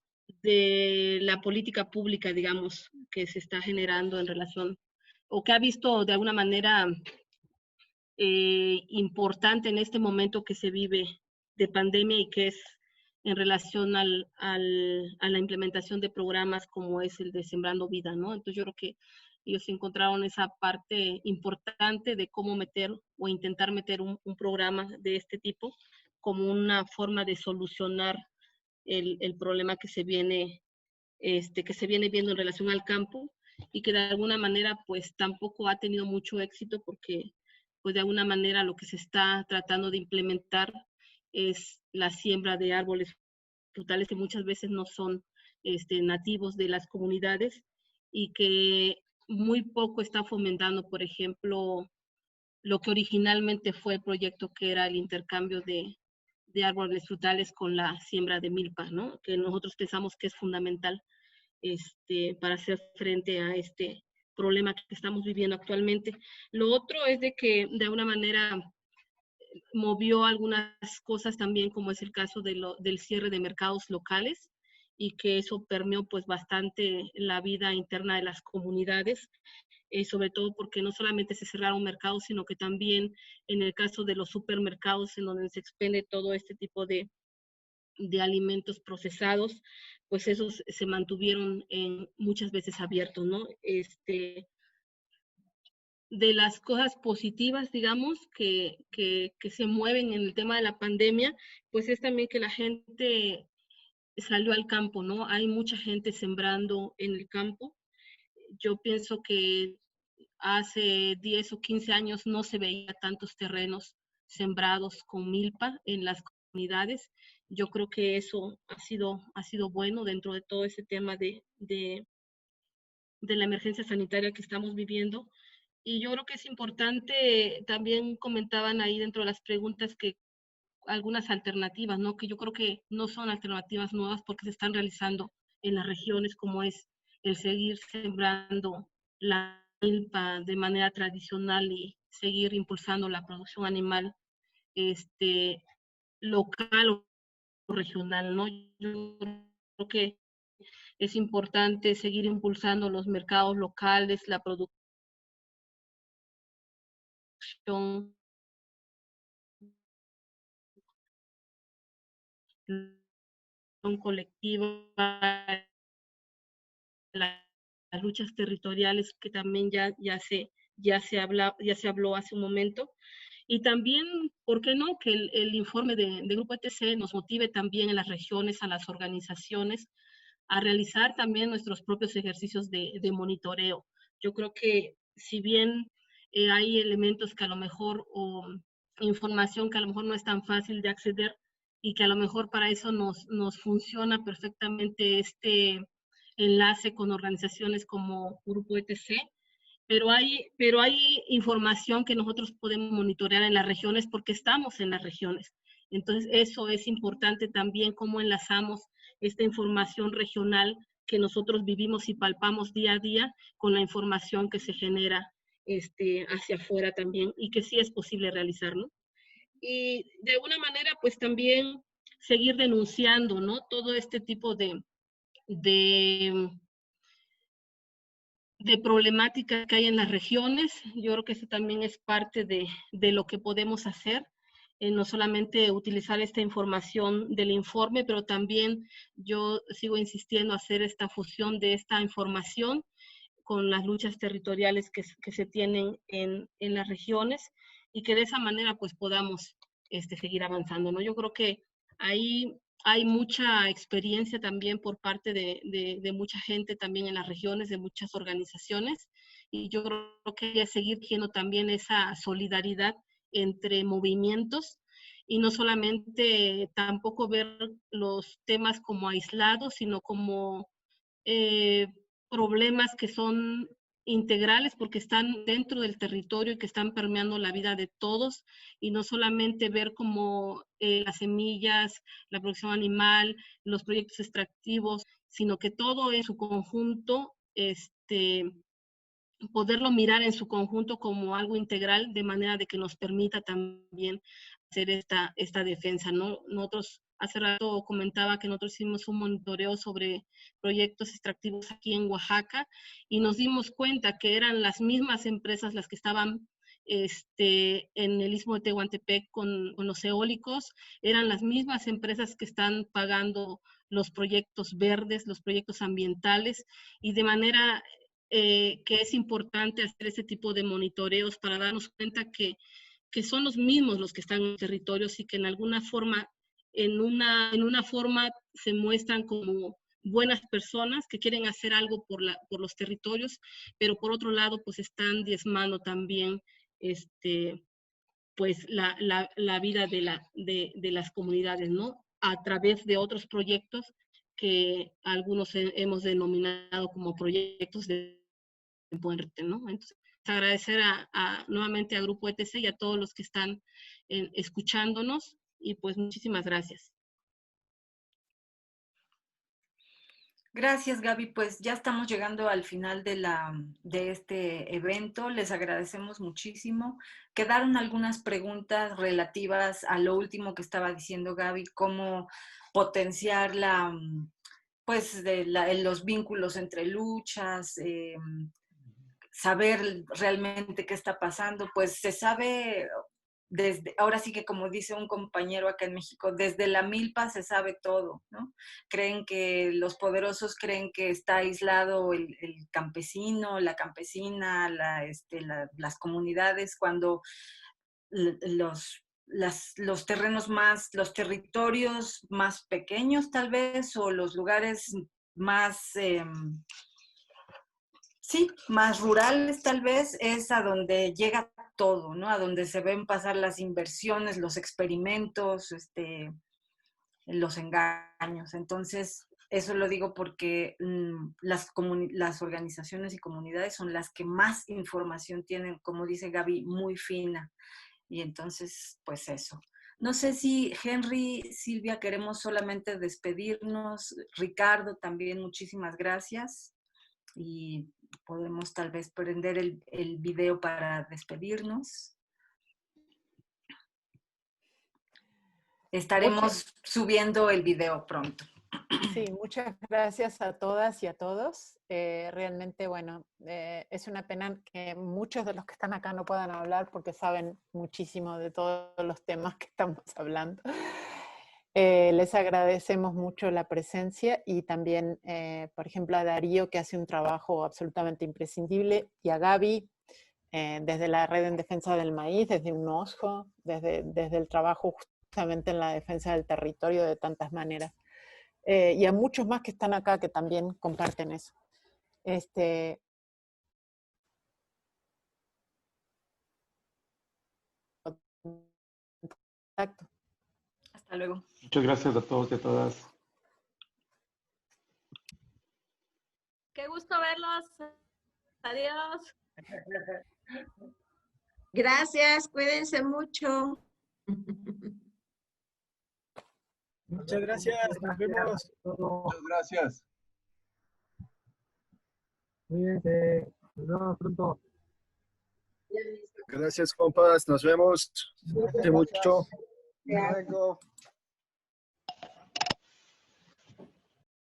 E: la política pública, digamos, que se está generando en relación, o que ha visto de alguna manera importante en este momento que se vive de pandemia y que es en relación a la implementación de programas como es el de Sembrando Vida, ¿no? Entonces yo creo que ellos encontraron esa parte importante de cómo meter o intentar meter un programa de este tipo como una forma de solucionar el problema que se viene viendo en relación al campo, y que de alguna manera pues tampoco ha tenido mucho éxito porque pues de alguna manera lo que se está tratando de implementar es la siembra de árboles frutales que muchas veces no son nativos de las comunidades, y que muy poco está fomentando, por ejemplo, lo que originalmente fue el proyecto, que era el intercambio de árboles frutales con la siembra de milpa, ¿no? Que nosotros pensamos que es fundamental para hacer frente a este problema que estamos viviendo actualmente. Lo otro es de que de alguna manera movió algunas cosas también, como es el caso del cierre de mercados locales, y que eso permeó pues bastante la vida interna de las comunidades, sobre todo porque no solamente se cerraron mercados, sino que también en el caso de los supermercados, en donde se expende todo este tipo de alimentos procesados, pues esos se mantuvieron muchas veces abiertos, ¿no? De las cosas positivas, digamos, que se mueven en el tema de la pandemia, pues es también que la gente salió al campo, ¿no? Hay mucha gente sembrando en el campo. Yo pienso que hace 10 o 15 años no se veía tantos terrenos sembrados con milpa en las comunidades. Yo creo que eso ha sido bueno dentro de todo ese tema de la emergencia sanitaria que estamos viviendo. Y yo creo que es importante, también comentaban ahí dentro de las preguntas, que algunas alternativas, ¿no? Que yo creo que no son alternativas nuevas, porque se están realizando en las regiones, como es el seguir sembrando la milpa de manera tradicional y seguir impulsando la producción animal local o regional, ¿no? Yo creo que es importante seguir impulsando los mercados locales, la producción colectiva, las luchas territoriales, que también ya se habló hace un momento. Y también, ¿por qué no?, que el informe de Grupo ETC nos motive también en las regiones, a las organizaciones, a realizar también nuestros propios ejercicios de monitoreo. Yo creo que si bien hay elementos que a lo mejor, o información que a lo mejor no es tan fácil de acceder, y que a lo mejor para eso nos funciona perfectamente este enlace con organizaciones como Grupo ETC, pero hay información que nosotros podemos monitorear en las regiones, porque estamos en las regiones. Entonces, eso es importante también, cómo enlazamos esta información regional que nosotros vivimos y palpamos día a día, con la información que se genera hacia afuera también, y que sí es posible realizar, ¿no? Y de alguna manera, pues también seguir denunciando, ¿no?, todo este tipo de problemática que hay en las regiones. Yo creo que eso también es parte de lo que podemos hacer, no solamente utilizar esta información del informe, pero también yo sigo insistiendo a hacer esta fusión de esta información con las luchas territoriales que se tienen en las regiones, y que de esa manera pues podamos seguir avanzando, ¿no? Yo creo que ahí hay mucha experiencia también por parte de mucha gente también en las regiones, de muchas organizaciones, y yo creo que hay que seguir teniendo también esa solidaridad entre movimientos, y no solamente tampoco ver los temas como aislados, sino como problemas que son integrales, porque están dentro del territorio y que están permeando la vida de todos, y no solamente ver como las semillas, la producción animal, los proyectos extractivos, sino que todo en su conjunto, poderlo mirar en su conjunto como algo integral, de manera de que nos permita también hacer esta defensa, ¿no? Nosotros hace rato comentaba que nosotros hicimos un monitoreo sobre proyectos extractivos aquí en Oaxaca, y nos dimos cuenta que eran las mismas empresas las que estaban en el Istmo de Tehuantepec con los eólicos, eran las mismas empresas que están pagando los proyectos verdes, los proyectos ambientales, y de manera que es importante hacer este tipo de monitoreos para darnos cuenta que son los mismos los que están en los territorios, y que en alguna forma, en una forma se muestran como buenas personas que quieren hacer algo por los territorios, pero por otro lado pues están diezmando también pues la vida de las comunidades, ¿no?, a través de otros proyectos que algunos hemos denominado como proyectos de muerte, ¿no? Entonces, agradecer nuevamente a Grupo ETC y a todos los que están escuchándonos, y pues muchísimas gracias.
B: Gracias, Gaby. Pues ya estamos llegando al final de este evento. Les agradecemos muchísimo. Quedaron algunas preguntas relativas a lo último que estaba diciendo Gaby, cómo potenciar los vínculos entre luchas, saber realmente qué está pasando. Pues se sabe ahora sí que como dice un compañero acá en México, desde la milpa se sabe todo, ¿no? Los poderosos creen que está aislado el campesino, la campesina, las comunidades, cuando los territorios más pequeños tal vez, o los lugares más... sí, más rurales tal vez, es a donde llega todo, ¿no? A donde se ven pasar las inversiones, los experimentos, los engaños. Entonces, eso lo digo porque las organizaciones y comunidades son las que más información tienen, como dice Gaby, muy fina. Y entonces, pues eso. No sé si Henry, Silvia, queremos solamente despedirnos. Ricardo, también muchísimas gracias. Y podemos tal vez prender el video para despedirnos. Estaremos subiendo el video pronto.
C: Sí, muchas gracias a todas y a todos. Realmente, bueno, es una pena que muchos de los que están acá no puedan hablar porque saben muchísimo de todos los temas que estamos hablando. Les agradecemos mucho la presencia y también, por ejemplo, a Darío, que hace un trabajo absolutamente imprescindible, y a Gaby, desde la Red en Defensa del Maíz, desde UNOSJO, desde el trabajo justamente en la defensa del territorio de tantas maneras. Y a muchos más que están acá que también comparten eso. Exacto.
B: Hasta luego.
A: Muchas gracias a todos y a todas.
F: Qué gusto verlos. Adiós.
G: Gracias, cuídense mucho.
H: Muchas gracias, nos vemos.
I: Muchas gracias.
H: Cuídense, nos vemos pronto.
I: Gracias, compas, nos vemos. Cuídense mucho.
H: Hasta luego.